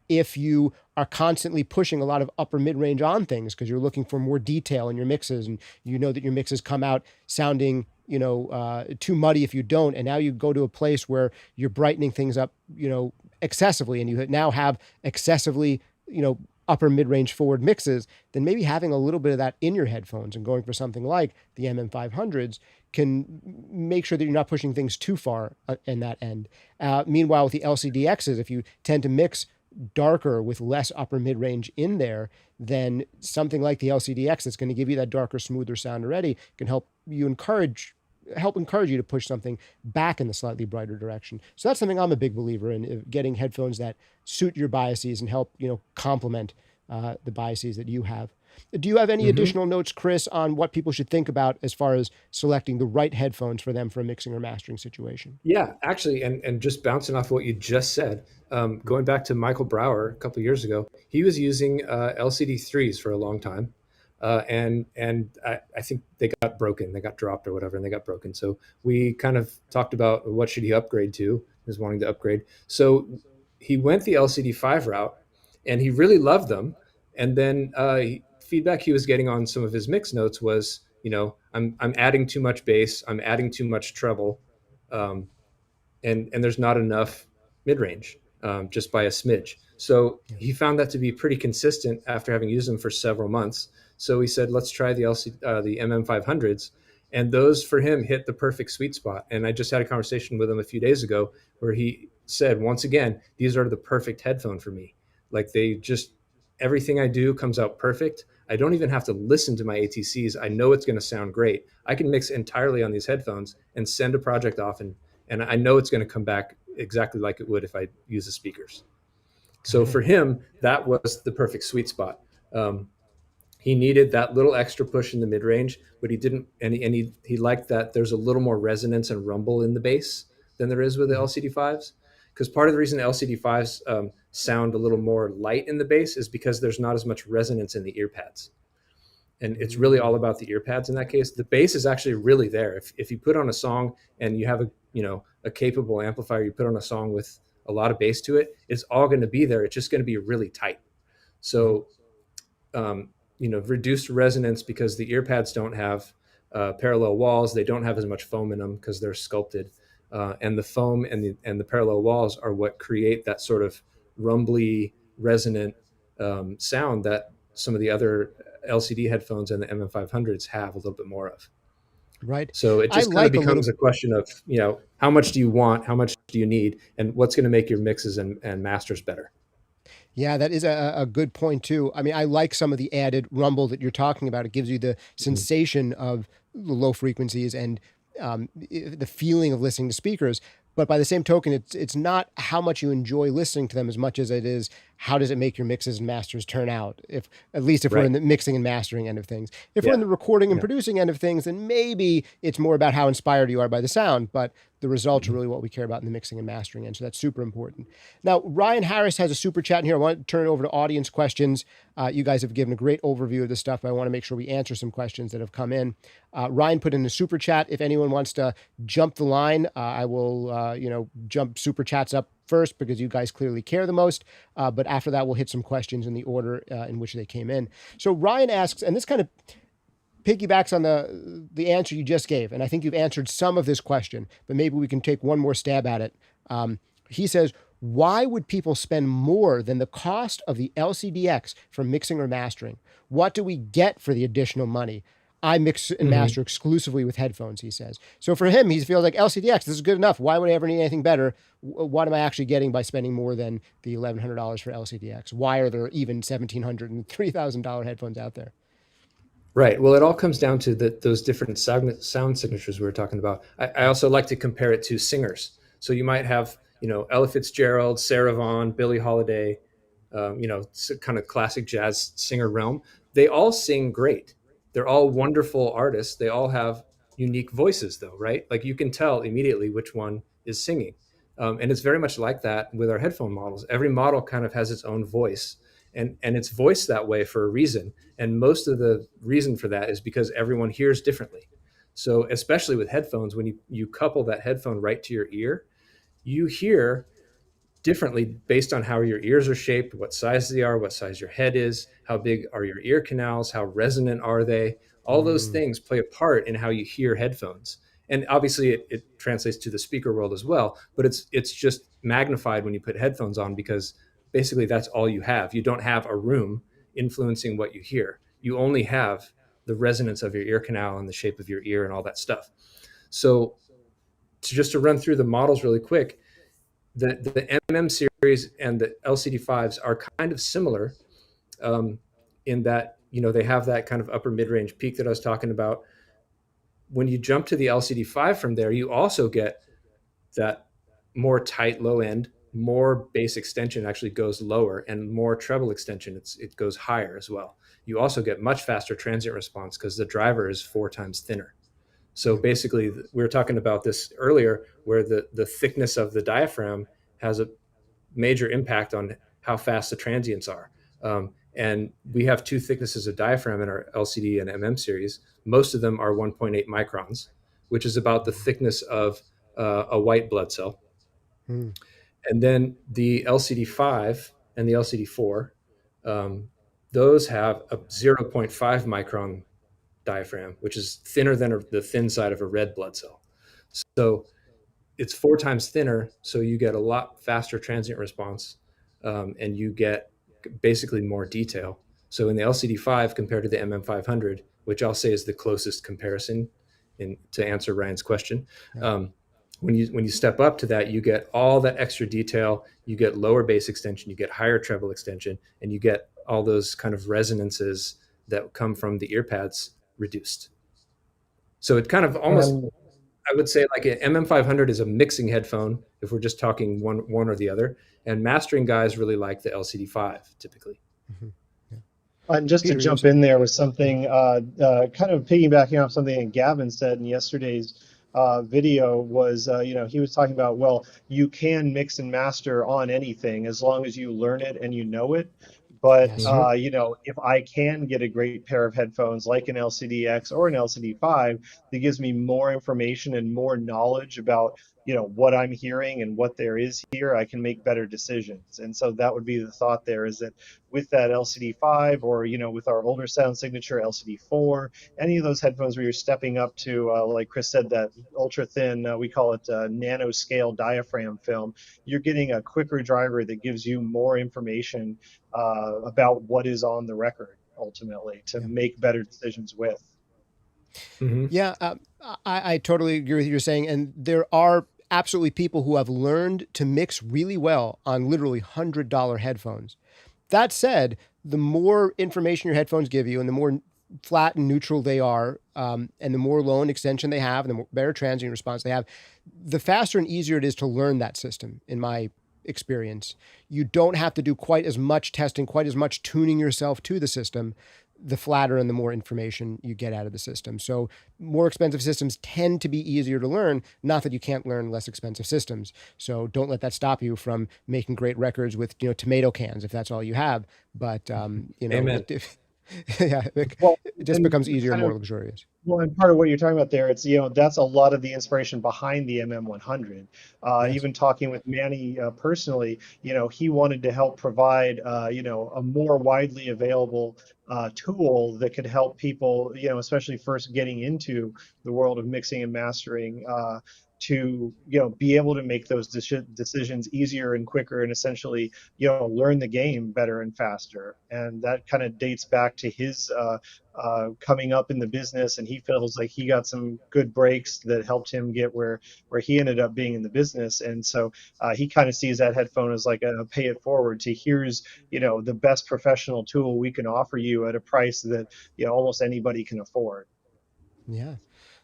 If you are constantly pushing a lot of upper mid-range on things because you're looking for more detail in your mixes, and you know that your mixes come out sounding, too muddy if you don't, and now you go to a place where you're brightening things up, excessively, and you now have excessively, upper mid-range forward mixes, then maybe having a little bit of that in your headphones and going for something like the MM500s can make sure that you're not pushing things too far in that end. Meanwhile, with the LCDXs, if you tend to mix darker with less upper mid-range in there, then something like the LCDX that's going to give you that darker, smoother sound already can help encourage you to push something back in the slightly brighter direction. So that's something I'm a big believer in, getting headphones that suit your biases and help, complement the biases that you have. Do you have any additional notes, Chris, on what people should think about as far as selecting the right headphones for them for a mixing or mastering situation? Yeah, actually, and just bouncing off what you just said, going back to Michael Brower a couple of years ago, he was using LCD3s for a long time. I think they got broken, they got dropped or whatever, and they got broken. So we kind of talked about what should he upgrade to. He was wanting to upgrade, so he went the LCD5 route, and he really loved them. And then feedback he was getting on some of his mix notes was, I'm adding too much bass, I'm adding too much treble, um, and there's not enough mid range, just by a smidge. So Yeah. he found that to be pretty consistent after having used them for several months. So he said, let's try the the MM500s, and those for him hit the perfect sweet spot. And I just had a conversation with him a few days ago where he said, once again, these are the perfect headphone for me. Like, they just, everything I do comes out perfect. I don't even have to listen to my ATCs. I know it's going to sound great. I can mix entirely on these headphones and send a project off, and I know it's going to come back exactly like it would if I use the speakers. So for him, that was the perfect sweet spot. He needed that little extra push in the mid range, but he didn't, and he liked that there's a little more resonance and rumble in the bass than there is with the LCD5s. Because part of the reason the LCD5s sound a little more light in the bass is because there's not as much resonance in the ear pads. And it's really all about the ear pads in that case. The bass is actually really there. If you put on a song and you have a capable amplifier, you put on a song with a lot of bass to it, it's all going to be there. It's just going to be really tight. So, reduced resonance because the ear pads don't have parallel walls. They don't have as much foam in them because they're sculpted. And the foam and the parallel walls are what create that sort of rumbly, resonant sound that some of the other LCD headphones and the MM500s have a little bit more of. Right. So it I just kind of like a little. becomes a question of, how much do you want? How much do you need? And what's going to make your mixes and masters better? Yeah, that is a good point too. I mean, I like some of the added rumble that you're talking about. It gives you the sensation of the low frequencies and the feeling of listening to speakers. But by the same token, it's not how much you enjoy listening to them as much as it is how does it make your mixes and masters turn out. If at least if we're in the mixing and mastering end of things. If we're in the recording and producing end of things, then maybe it's more about how inspired you are by the sound. But the results are really what we care about in the mixing and mastering end. So that's super important. Now, Ryan Harris has a super chat in here. I want to turn it over to audience questions. You guys have given a great overview of this stuff, but I want to make sure we answer some questions that have come in. Ryan put in a super chat. If anyone wants to jump the line, I will, jump super chats up first because you guys clearly care the most. But after that, we'll hit some questions in the order in which they came in. So Ryan asks, and this kind of piggybacks on the answer you just gave, and I think you've answered some of this question, but maybe we can take one more stab at it. He says, why would people spend more than the cost of the LCDX for mixing or mastering? What do we get for the additional money? I mix and master exclusively with headphones, he says. So for him, he feels like LCDX, this is good enough. Why would I ever need anything better? What am I actually getting by spending more than the $1,100 for LCDX? Why are there even $1,700 and $3,000 headphones out there? Right. Well, it all comes down to those different sound signatures we were talking about. I also like to compare it to singers. So you might have, Ella Fitzgerald, Sarah Vaughan, Billie Holiday, kind of classic jazz singer realm. They all sing great. They're all wonderful artists. They all have unique voices, though, right? Like, you can tell immediately which one is singing. And it's very much like that with our headphone models. Every model kind of has its own voice, and it's voiced that way for a reason. And most of the reason for that is because everyone hears differently. So especially with headphones, when you couple that headphone right to your ear, you hear differently based on how your ears are shaped, what size they are, what size your head is, how big are your ear canals, how resonant are they. All those things play a part in how you hear headphones. And obviously it translates to the speaker world as well, but it's just magnified when you put headphones on, because basically that's all you have. You don't have a room influencing what you hear. You only have the resonance of your ear canal and the shape of your ear and all that stuff. So just to run through the models really quick, the MM series and the LCD5s are kind of similar in that, they have that kind of upper mid-range peak that I was talking about. When you jump to the LCD5 from there, you also get that more tight low end, more bass extension actually goes lower, and more treble extension, it goes higher as well. You also get much faster transient response because the driver is 4 times thinner. So basically, we were talking about this earlier, where the thickness of the diaphragm has a major impact on how fast the transients are. And we have two thicknesses of diaphragm in our LCD and MM series. Most of them are 1.8 microns, which is about the thickness of a white blood cell. Hmm. And then the LCD5 and the LCD4, those have a 0.5 micron diaphragm, which is thinner than the thin side of a red blood cell. So it's 4 times thinner, so you get a lot faster transient response, and you get basically more detail. So in the LCD5 compared to the MM500, which I'll say is the closest comparison to answer Ryan's question, when you step up to that, you get all that extra detail, you get lower bass extension, you get higher treble extension, and you get all those kind of resonances that come from the ear pads reduced. So it kind of almost, I would say, like an MM500 is a mixing headphone if we're just talking one or the other, and mastering guys really like the LCD5 typically. Mm-hmm. Yeah. And just Peter, to jump in there with something, kind of piggybacking off something that Gavin said in yesterday's video was, he was talking about, well, you can mix and master on anything as long as you learn it and you know it. But, Yes. if I can get a great pair of headphones like an LCD-X or an LCD-5 that gives me more information and more knowledge about, what I'm hearing and what there is here, I can make better decisions. And so that would be the thought there, is that with that LCD-5 or, with our older sound signature LCD-4, any of those headphones where you're stepping up to, like Chris said, that ultra thin, we call it nanoscale diaphragm film, you're getting a quicker driver that gives you more information about what is on the record ultimately to make better decisions with. Mm-hmm. Yeah, I totally agree with what you're saying. And there are absolutely people who have learned to mix really well on literally $100 headphones. That said, the more information your headphones give you and the more flat and neutral they are, and the more low end extension they have and the more better transient response they have, the faster and easier it is to learn that system, in my experience. You don't have to do quite as much testing, quite as much tuning yourself to the system, the flatter and the more information you get out of the system. So more expensive systems tend to be easier to learn, not that you can't learn less expensive systems. So don't let that stop you from making great records with, tomato cans, if that's all you have. But, Amen. it just and becomes easier and kind more of- luxurious. Well, and part of what you're talking about there, it's, that's a lot of the inspiration behind the MM100. Yes. Even talking with Manny personally, he wanted to help provide, a more widely available tool that could help people, especially first getting into the world of mixing and mastering, to be able to make those decisions easier and quicker, and essentially learn the game better and faster. And that kind of dates back to his coming up in the business, and he feels like he got some good breaks that helped him get where he ended up being in the business. And so he kind of sees that headphone as like a pay it forward to, here's the best professional tool we can offer you at a price that almost anybody can afford. Yeah.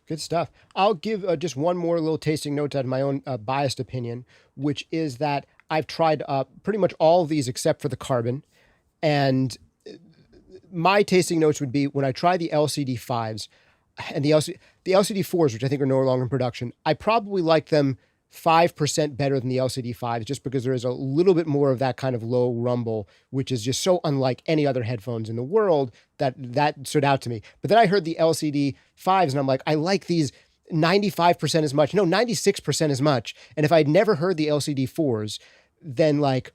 Good stuff. I'll give just one more little tasting note out of my own biased opinion, which is that I've tried pretty much all of these except for the carbon. And my tasting notes would be, when I try the LCD5s and the LCD4s, which I think are no longer in production, I probably like them 5% better than the LCD5s, just because there is a little bit more of that kind of low rumble, which is just so unlike any other headphones in the world, that stood out to me. But then I heard the LCD5s and I'm like, I like these 95% as much, no, 96% as much. And if I'd never heard the LCD4s, then like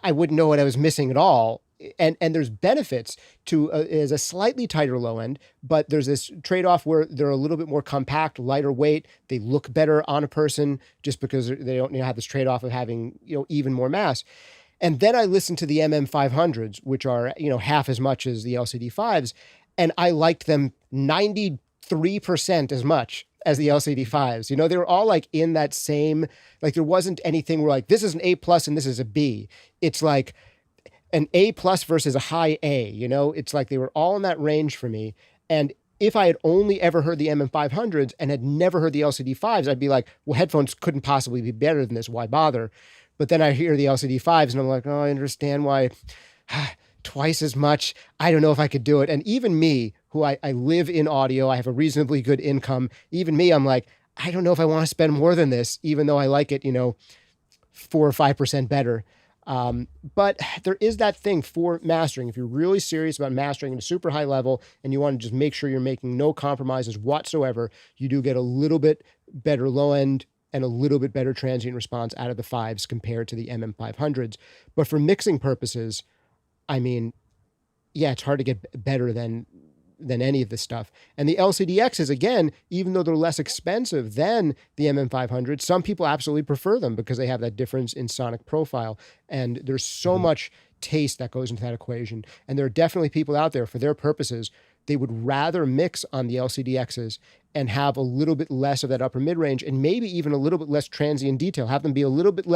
I wouldn't know what I was missing at all. And there's benefits to is a slightly tighter low end, but there's this trade-off where they're a little bit more compact, lighter weight. They look better on a person just because they don't have this trade-off of having even more mass. And then I listened to the MM500s, which are half as much as the LCD5s, and I liked them 93% as much as the LCD5s. They were all like in that same, like there wasn't anything where like this is an A+ and this is a B. It's like an A+ versus a high A, it's like they were all in that range for me. And if I had only ever heard the MM500s and had never heard the LCD5s, I'd be like, well, headphones couldn't possibly be better than this. Why bother? But then I hear the LCD5s and I'm like, oh, I understand why twice as much. I don't know if I could do it. And even me, who I live in audio, I have a reasonably good income. Even me, I'm like, I don't know if I want to spend more than this, even though I like it, 4 or 5% better. But there is that thing for mastering. If you're really serious about mastering at a super high level and you want to just make sure you're making no compromises whatsoever, you do get a little bit better low end and a little bit better transient response out of the fives compared to the MM500s. But for mixing purposes, I mean, yeah, it's hard to get better than any of this stuff. And the LCDXs, again, even though they're less expensive than the MM500, some people absolutely prefer them because they have that difference in sonic profile. And there's so much taste that goes into that equation. And there are definitely people out there, for their purposes, they would rather mix on the LCDXs and have a little bit less of that upper mid-range and maybe even a little bit less transient detail, have them be a little bit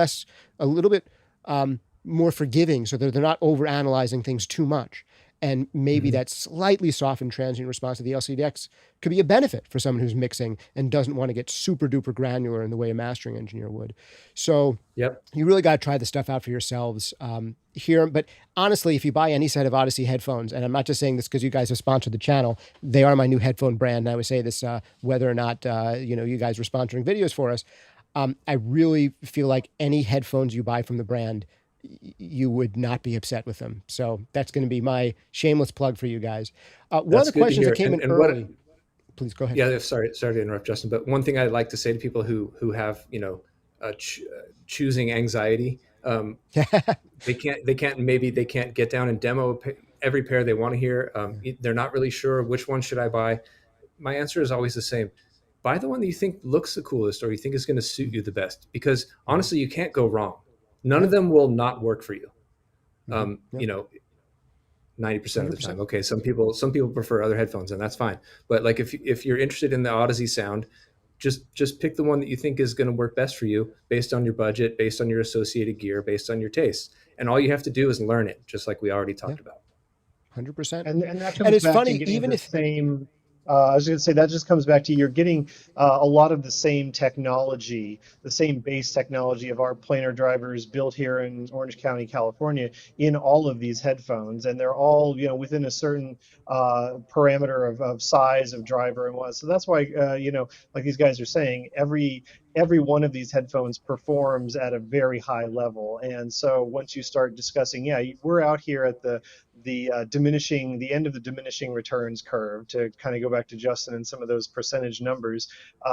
more forgiving so that they're not over-analyzing things too much. And maybe that slightly softened transient response to the LCDX could be a benefit for someone who's mixing and doesn't want to get super duper granular in the way a mastering engineer would. So you really got to try the stuff out for yourselves here. But honestly, if you buy any set of Audeze headphones, and I'm not just saying this because you guys have sponsored the channel, they are my new headphone brand. And I would say this whether or not you guys were sponsoring videos for us. I really feel like any headphones you buy from the brand, you would not be upset with them. So that's going to be my shameless plug for you guys. One of the questions that came in early, please go ahead. Yeah, sorry to interrupt, Justin. But one thing I'd like to say to people who have choosing anxiety, they can't get down and demo every pair they want to hear. They're not really sure which one should I buy. My answer is always the same. Buy the one that you think looks the coolest or you think is going to suit you the best, because honestly, you can't go wrong. None of them will not work for you. 90% of the time. Okay, some people prefer other headphones, and that's fine. But like if you're interested in the Audeze sound, just pick the one that you think is going to work best for you, based on your budget, based on your associated gear, based on your tastes. And all you have to do is learn it, just like we already talked about. 100%. And that comes back to getting the same. I was going to say that just comes back to you're getting a lot of the same technology, the same base technology of our planar drivers built here in Orange County, California, in all of these headphones, and they're all within a certain parameter of size of driver and what. So that's why like these guys are saying, every one of these headphones performs at a very high level. And so once you start discussing, we're out here at the end of the diminishing returns curve, to kind of go back to Justin and some of those percentage numbers.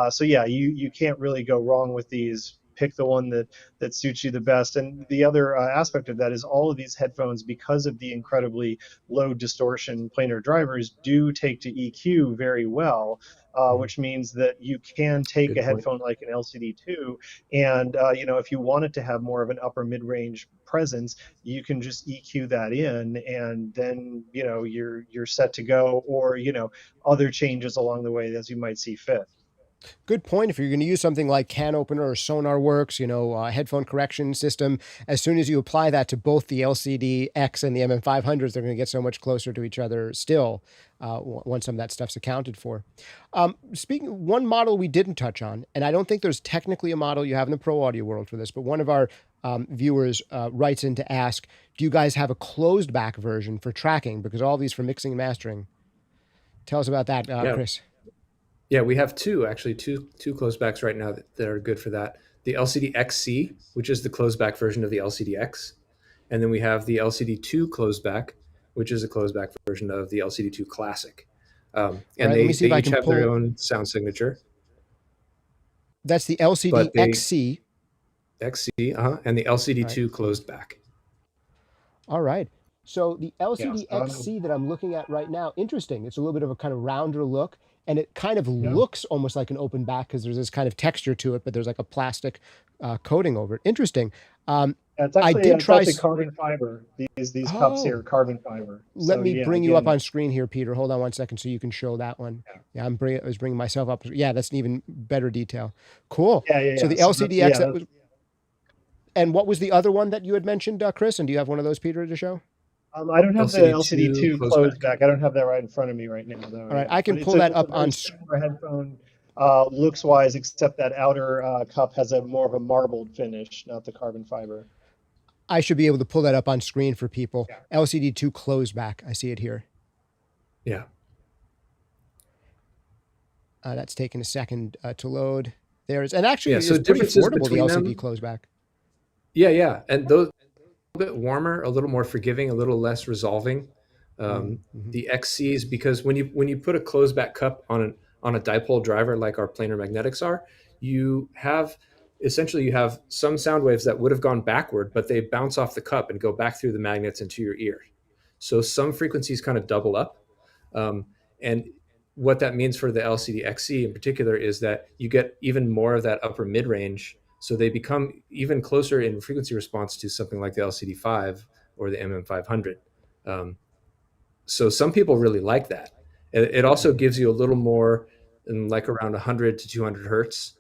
So you can't really go wrong with these. Pick the one that suits you the best. And the other aspect of that is all of these headphones, because of the incredibly low distortion planar drivers, do take to EQ very well. Which means that you can take a headphone like an LCD2 and, if you want it to have more of an upper mid-range presence, you can just EQ that in, and then, you're set to go, or, other changes along the way as you might see fit. Good point. If you're going to use something like Can Opener or SonarWorks, headphone correction system, as soon as you apply that to both the LCD-X and the MM500s, they're going to get so much closer to each other still once some of that stuff's accounted for. Speaking, one model we didn't touch on, and I don't think there's technically a model you have in the pro audio world for this, but one of our viewers writes in to ask, do you guys have a closed back version for tracking? Because all these for mixing and mastering. Tell us about that, Chris. Yeah, we have two closebacks right now that are good for that. The LCD XC, which is the closeback version of the LCD X. And then we have the LCD2 closeback, which is a closeback version of the LCD2 Classic. And they each have their own sound signature. That's the LCD XC. XC, and the LCD2 closeback. All right. So the LCD XC that I'm looking at right now, interesting. It's a little bit of a kind of rounder look. And it kind of looks almost like an open back because there's this kind of texture to it, but there's like a plastic coating over it. Interesting. It's actually carbon fiber. These cups here are carbon fiber. Let me bring you up on screen here, Peter. Hold on one second so you can show that one. Yeah, I was bringing myself up. Yeah, that's an even better detail. Cool. So the LCDX. And what was the other one that you had mentioned, Chris? And do you have one of those, Peter, to show? I don't have the LCD2 closeback. I don't have that right in front of me right now, though. All right, I can pull that up on headphone looks wise, except that outer cup has more of a marbled finish, not the carbon fiber. I should be able to pull that up on screen for people. LCD2 closeback. I see it here. Yeah. That's taking a second to load. And actually, it's so pretty affordable, the LCD closeback. Yeah, and bit warmer, a little more forgiving, a little less resolving. Mm-hmm. The XCs, because when you put a closeback cup on a dipole driver like our planar magnetics are, you have essentially you have some sound waves that would have gone backward, but they bounce off the cup and go back through the magnets into your ear. So some frequencies kind of double up. And what that means for the LCD XC in particular is that you get even more of that upper mid range. So they become even closer in frequency response to something like the LCD5 or the MM500. Um, so some people really like that. It also gives you a little more in like around 100 to 200 hertz,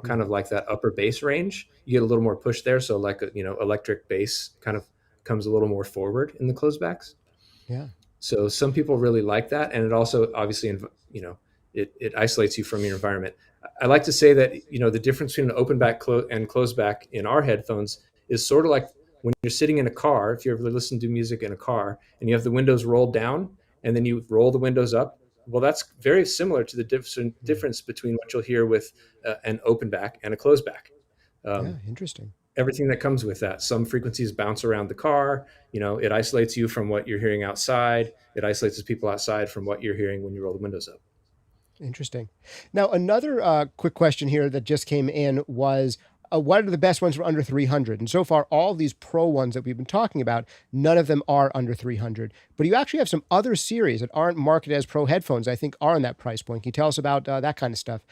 kind of like that upper bass range. You get a little more push there. So like, electric bass kind of comes a little more forward in the closebacks. Yeah. So some people really like that, and it also obviously, it isolates you from your environment. I like to say that the difference between an open back and closed back in our headphones is sort of like when you're sitting in a car. If you ever listen to music in a car and you have the windows rolled down and then you roll the windows up, well, that's very similar to the difference between what you'll hear with an open back and a closed back. Yeah, interesting. Everything that comes with that. Some frequencies bounce around the car. It isolates you from what you're hearing outside. It isolates the people outside from what you're hearing when you roll the windows up. Interesting. Now, another quick question here that just came in was, what are the best ones for under 300? And so far, all these pro ones that we've been talking about, none of them are under 300. But you actually have some other series that aren't marketed as pro headphones, I think are in that price point. Can you tell us about that kind of stuff?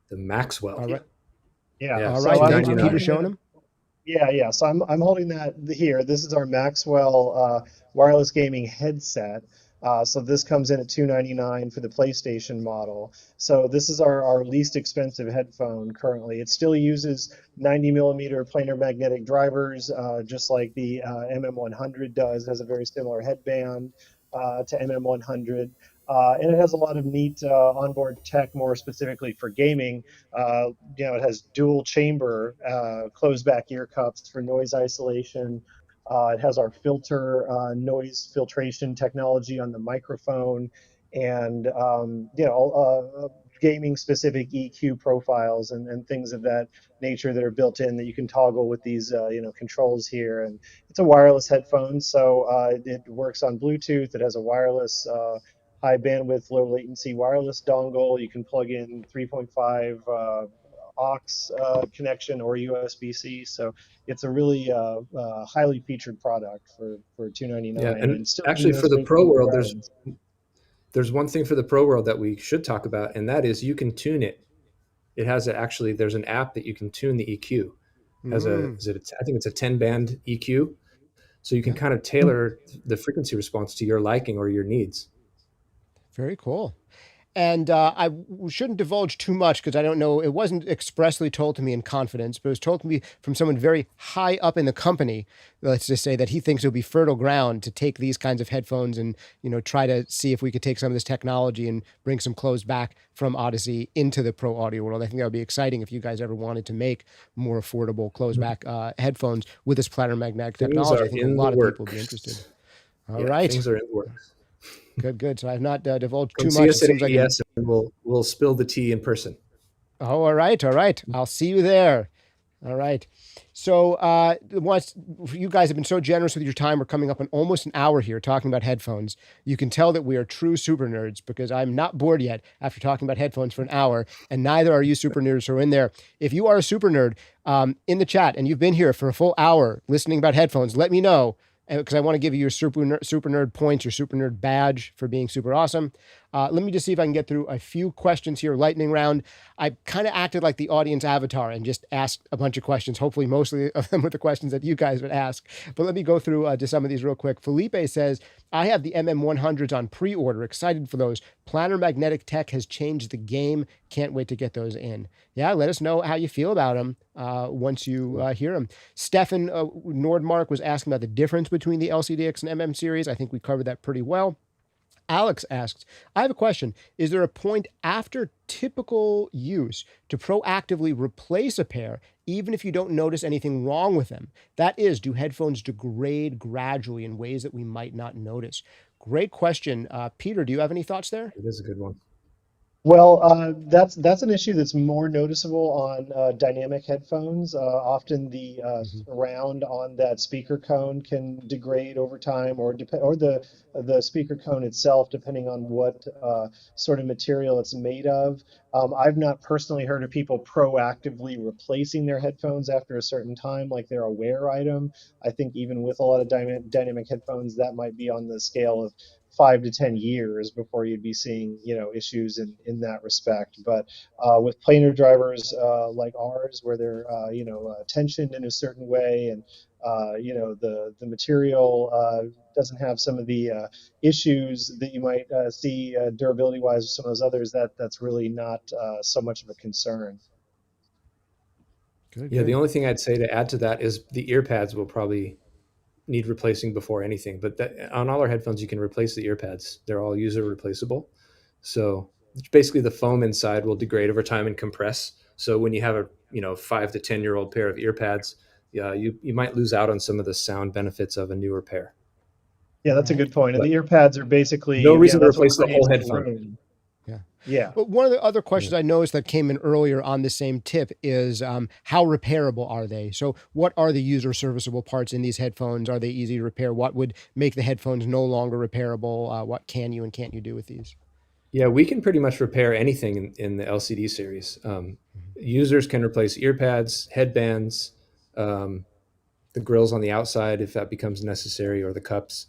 The Maxwell. All right. Yeah. All So right. I'm Peter showing them? Yeah. So I'm holding that here. This is our Maxwell wireless gaming headset. So this comes in at $299 for the PlayStation model. So this is our least expensive headphone currently. It still uses 90 millimeter planar magnetic drivers, just like the MM100 does. It has a very similar headband to MM100. And it has a lot of neat onboard tech, more specifically for gaming. It has dual chamber closed back ear cups for noise isolation. It has our filter noise filtration technology on the microphone, and gaming specific EQ profiles and things of that nature that are built in that you can toggle with these controls here. And it's a wireless headphone, so it works on Bluetooth. It has a wireless high bandwidth, low latency wireless dongle. You can plug in 3.5 aux connection or USB-C. So it's a really highly featured product for $299. Yeah, and still actually for the pro from world, brands. there's one thing for the pro world that we should talk about, and that is you can tune it. It has there's an app that you can tune the EQ. I think it's a 10 band EQ. So you can kind of tailor the frequency response to your liking or your needs. Very cool. And I shouldn't divulge too much because I don't know. It wasn't expressly told to me in confidence, but it was told to me from someone very high up in the company. Let's just say that he thinks it would be fertile ground to take these kinds of headphones and, try to see if we could take some of this technology and bring some closed back from Audeze into the pro audio world. I think that would be exciting if you guys ever wanted to make more affordable closed back headphones with this planar magnetic technology. I think a lot of people would be interested. All right. Things are in the works. Good. So I have not divulged Come too see much. us at AES and we'll spill the tea in person. Oh, all right. I'll see you there. All right. So you guys have been so generous with your time. We're coming up on almost an hour here talking about headphones. You can tell that we are true super nerds because I'm not bored yet after talking about headphones for an hour, and neither are you super nerds who are in there. If you are a super nerd in the chat and you've been here for a full hour listening about headphones, let me know. Because I want to give you your super nerd points, your super nerd badge for being super awesome. Let me just see if I can get through a few questions here, lightning round. I kind of acted like the audience avatar and just asked a bunch of questions, hopefully mostly of them were the questions that you guys would ask. But let me go through to some of these real quick. Felipe says, I have the MM100s on pre-order, excited for those. Planar magnetic tech has changed the game. Can't wait to get those in. Yeah, let us know how you feel about them once you hear them. Stefan Nordmark was asking about the difference between the LCDX and MM series. I think we covered that pretty well. Alex asks, I have a question. Is there a point after typical use to proactively replace a pair, even if you don't notice anything wrong with them? That is, do headphones degrade gradually in ways that we might not notice? Great question. Peter, do you have any thoughts there? It is a good one. Well, that's an issue that's more noticeable on dynamic headphones. Often the Hmm. surround on that speaker cone can degrade over time, or the speaker cone itself, depending on what sort of material it's made of. I've not personally heard of people proactively replacing their headphones after a certain time, like they're a wear item. I think even with a lot of dynamic headphones, that might be on the scale of 5 to 10 years before you'd be seeing, issues in that respect. But with planar drivers like ours, where they're tensioned in a certain way, and the material doesn't have some of the issues that you might see durability wise with some of those others, that's really not so much of a concern. Good, Yeah, the good. only thing I'd say to add to that is the ear pads will probably need replacing before anything. But on all our headphones, you can replace the ear pads. They're all user replaceable. So basically, the foam inside will degrade over time and compress. So when you have a 5 to 10 year old pair of ear pads, you might lose out on some of the sound benefits of a newer pair. Yeah, All that's a right. good point. And But the ear pads are basically, no reason to that's what replace the whole creates the headphone. room. Yeah. Yeah. But one of the other Yeah. questions I noticed that came in earlier on the same tip is how repairable are they? So, what are the user serviceable parts in these headphones? Are they easy to repair? What would make the headphones no longer repairable? What can you and can't you do with these? Yeah, we can pretty much repair anything in the LCD series. Mhm. Users can replace ear pads, headbands, um, the grills on the outside if that becomes necessary, or the cups.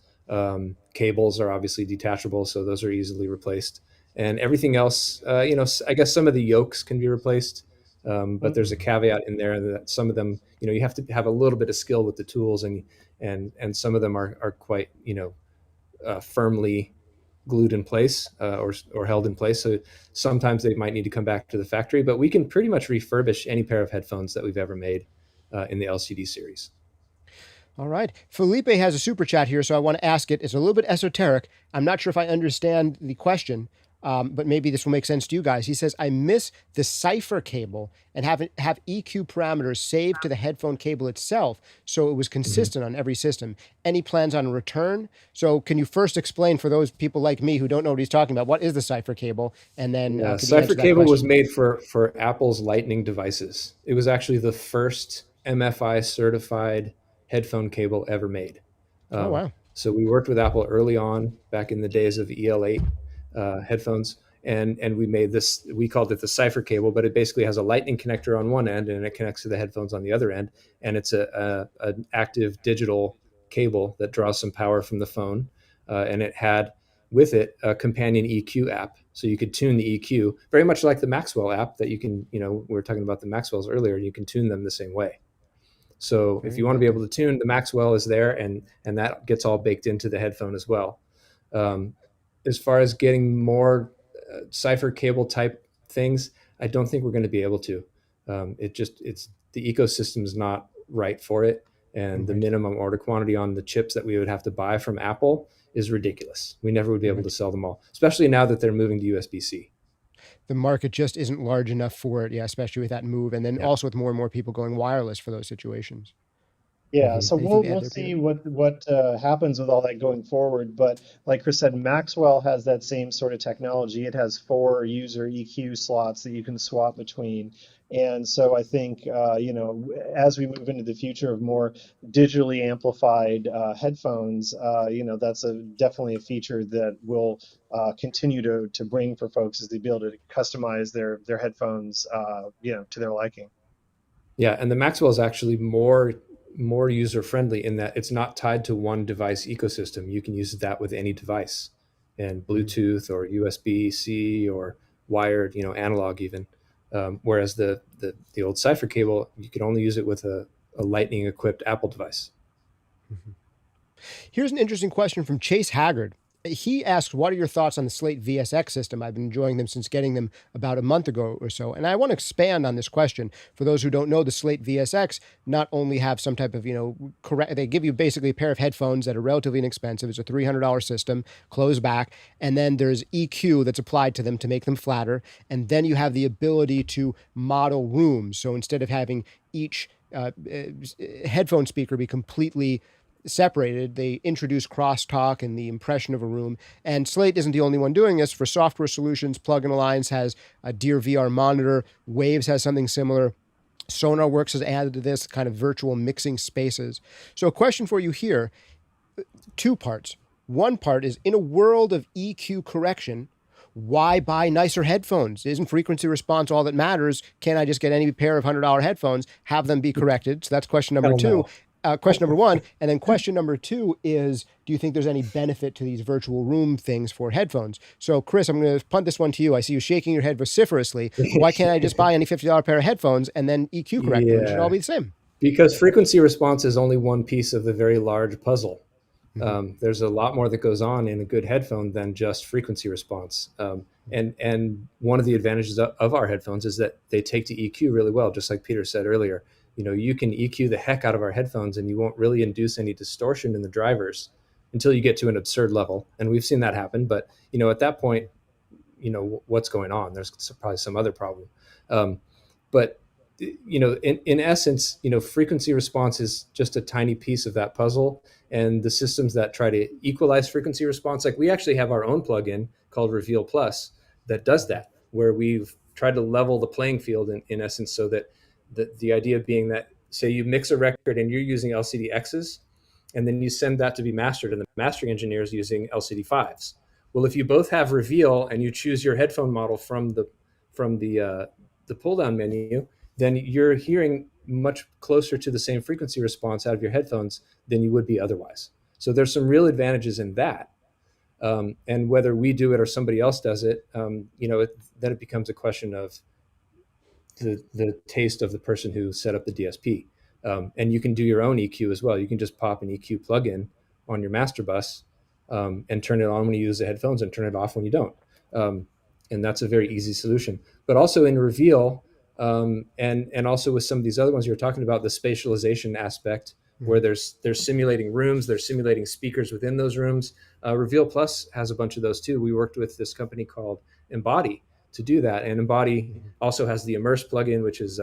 Cables are obviously detachable, so those are easily replaced. And everything else, I guess some of the yokes can be replaced, but there's a Mhm. caveat in there that some of them, you have to have a little bit of skill with the tools, and some of them are quite, firmly glued in place, or held in place. So sometimes they might need to come back to the factory, but we can pretty much refurbish any pair of headphones that we've ever made in the LCD series. All right. Felipe has a super chat here, so I want to ask it. It's a little bit esoteric. I'm not sure if I understand the question, but maybe this will make sense to you guys. He says, I miss the Cipher cable and have EQ parameters saved to the headphone cable itself, so it was Mhm. consistent on every system. Any plans on return? So can you first explain for those people like me who don't know what he's talking about, what is the Cipher cable? And then Yeah, could you Cipher answer that Cable was question? made for Apple's Lightning devices. It was actually the first MFI certified headphone cable ever made. Oh, Um, wow. so we worked with Apple early on, back in the days of EL8 headphones, and we made this. We called it the Cipher Cable, but it basically has a Lightning connector on one end and it connects to the headphones on the other end, and it's an active digital cable that draws some power from the phone, and it had with it a companion EQ app. So you could tune the EQ very much like the Maxwell app that you can, we were talking about the Maxwells earlier, you can tune them the same way. So if Very you want to be good. able to tune, the Maxwell is there, and that gets all baked into the headphone as well. Um, as far as getting more Cipher cable type things, I don't think we're going to be able to. It's the ecosystem is not right for it, and the Right. minimum order quantity on the chips that we would have to buy from Apple is ridiculous. We never would be able to Right. sell them all, especially now that they're moving to USB-C. The market just isn't large enough for it. Yeah, especially with that move, and then Yeah. also with more and more people going wireless for those situations. Yeah, Mm-hmm. so Anything to add we'll there, see Peter? what happens with all that going forward. But like Chris said, Maxwell has that same sort of technology. It has four user EQ slots that you can swap between. And so I think as we move into the future of more digitally amplified headphones, that's definitely a feature that will continue to bring for folks, is the ability to customize their headphones, to their liking. Yeah, and the Maxwell is actually more user friendly in that it's not tied to one device ecosystem. You can use that with any device, and Mhm. Bluetooth or USB C or wired, analog even. Whereas the old Cipher cable, you could only use it with a Lightning equipped Apple device. Mhm. Here's an interesting question from Chase Haggard. He asks, what are your thoughts on the Slate VSX system? I've been enjoying them since getting them about a month ago or so. And I want to expand on this question. For those who don't know, the Slate VSX not only have some type of, correct, they give you basically a pair of headphones that are relatively inexpensive. It's a $300 system, Closeback. And then there's EQ that's applied to them to make them flatter. And then you have the ability to model rooms. So instead of having each headphone speaker be completely separated. They introduce crosstalk and the impression of a room. And Slate isn't the only one doing this. For software solutions, Plugin Alliance has a Dear VR monitor. Waves has something similar. SonarWorks has added to this kind of virtual mixing spaces. So a question for you here, two parts. One part is, in a world of EQ correction, why buy nicer headphones? Isn't frequency response all that matters? Can't I just get any pair of $100 headphones, have them be corrected? So that's question number two. Question number one. And then question number two is, do you think there's any benefit to these virtual room things for headphones? So, Chris, I'm going to punt this one to you. I see you shaking your head vociferously. Why can't I just buy any $50 pair of headphones and then EQ correct them? It should all be the same. Because frequency response is only one piece of the very large puzzle. There's a lot more that goes on in a good headphone than just frequency response. And one of the advantages of our headphones is that they take to EQ really well, just like Peter said earlier. You can EQ the heck out of our headphones and you won't really induce any distortion in the drivers until you get to an absurd level. And we've seen that happen. But, at that point, what's going on? There's probably some other problem. But in essence, frequency response is just a tiny piece of that puzzle. And the systems that try to equalize frequency response, like we actually have our own plugin called Reveal Plus that does that, where we've tried to level the playing field in essence, so that the idea being that, say you mix a record and you're using LCD-Xs, and then you send that to be mastered, and the mastering engineer is using LCD-5s. Well, if you both have Reveal and you choose your headphone model from the pull-down menu, then you're hearing much closer to the same frequency response out of your headphones than you would be otherwise. So there's some real advantages in that. And whether we do it or somebody else does it, then it becomes a question of the taste of the person who set up the DSP. And you can do your own EQ as well. You can just pop an EQ plugin on your master bus and turn it on when you use the headphones and turn it off when you don't. And that's a very easy solution. But also in Reveal, and also with some of these other ones you're talking about, the spatialization aspect, where there's simulating rooms, there's simulating speakers within those rooms. Reveal Plus has a bunch of those too. We worked with this company called Embody to do that, and Embody also has the Immerse plugin, which is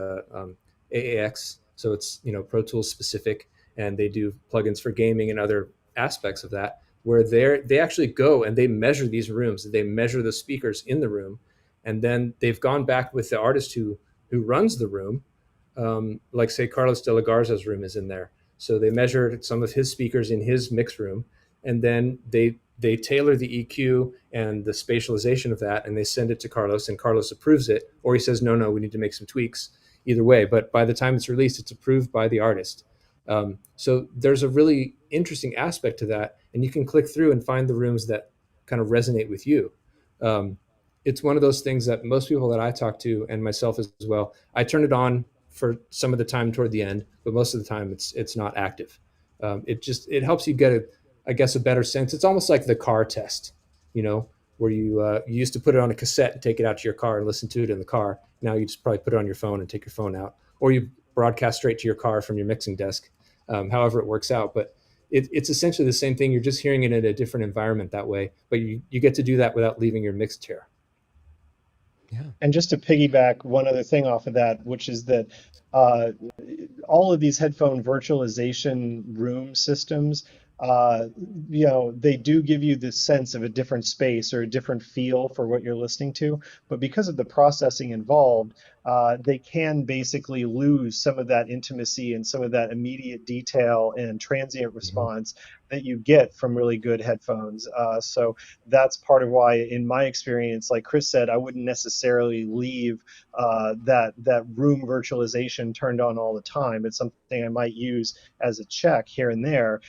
AAX, so it's Pro Tools specific, and they do plugins for gaming and other aspects of that, where they actually go and they measure these rooms, they measure the speakers in the room, and then they've gone back with the artist who runs the room, like say Carlos de la Garza's room is in there. So they measured some of his speakers in his mix room, and then they tailor the EQ and the spatialization of that, and they send it to Carlos, and Carlos approves it, or he says, no, we need to make some tweaks. Either way, but by the time it's released, it's approved by the artist. So there's a really interesting aspect to that, and you can click through and find the rooms that kind of resonate with you. It's one of those things that most people that I talk to, and myself as well, I turn it on for some of the time toward the end, but most of the time it's not active. It helps you get a better sense. It's almost like the car test, where you used to put it on a cassette and take it out to your car and listen to it in the car. Now you just probably put it on your phone and take your phone out, or you broadcast straight to your car from your mixing desk, however it works out. But it's essentially the same thing. You're just hearing it in a different environment that way, but you get to do that without leaving your mix chair. Yeah. And just to piggyback one other thing off of that, which is that all of these headphone virtualization room systems, they do give you this sense of a different space or a different feel for what you're listening to. But because of the processing involved, they can basically lose some of that intimacy and some of that immediate detail and transient response that you get from really good headphones. So that's part of why, in my experience, like Chris said, I wouldn't necessarily leave that room virtualization turned on all the time. It's something I might use as a check here and there,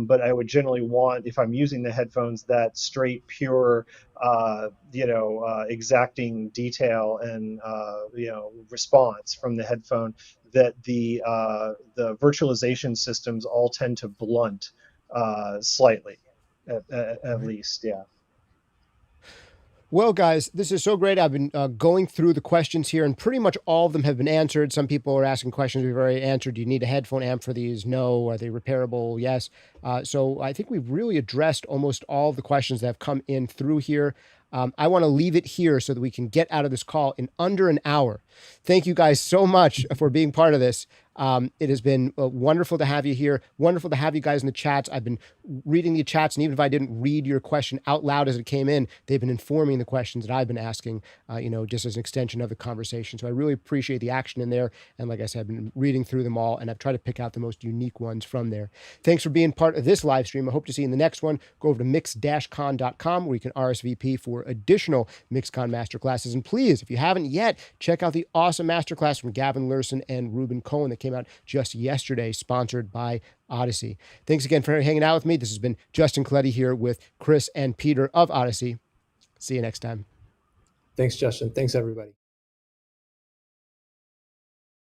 but I would generally want, if I'm using the headphones, that straight, pure, exacting detail and response from the headphone that the virtualization systems all tend to blunt slightly, at least. Yeah. Well, guys, this is so great. I've been going through the questions here, and pretty much all of them have been answered. Some people are asking questions we've already answered. Do you need a headphone amp for these? No. Are they repairable? Yes. So I think we've really addressed almost all of the questions that have come in through here. I want to leave it here so that we can get out of this call in under an hour. Thank you guys so much for being part of this. It has been wonderful to have you here. Wonderful to have you guys in the chats. I've been reading the chats, and even if I didn't read your question out loud as it came in, they've been informing the questions that I've been asking, just as an extension of the conversation. So I really appreciate the action in there. And like I said, I've been reading through them all, and I've tried to pick out the most unique ones from there. Thanks for being part of this live stream. I hope to see you in the next one. Go over to mix-con.com where you can RSVP for additional MixCon masterclasses. And please, if you haven't yet, check out the awesome masterclass from Gavin Lurson and Ruben Cohen that came out just yesterday, sponsored by Audeze. Thanks again for hanging out with me. This has been Justin Colletti here with Chris and Peter of Audeze. See you next time. Thanks, Justin. Thanks, everybody.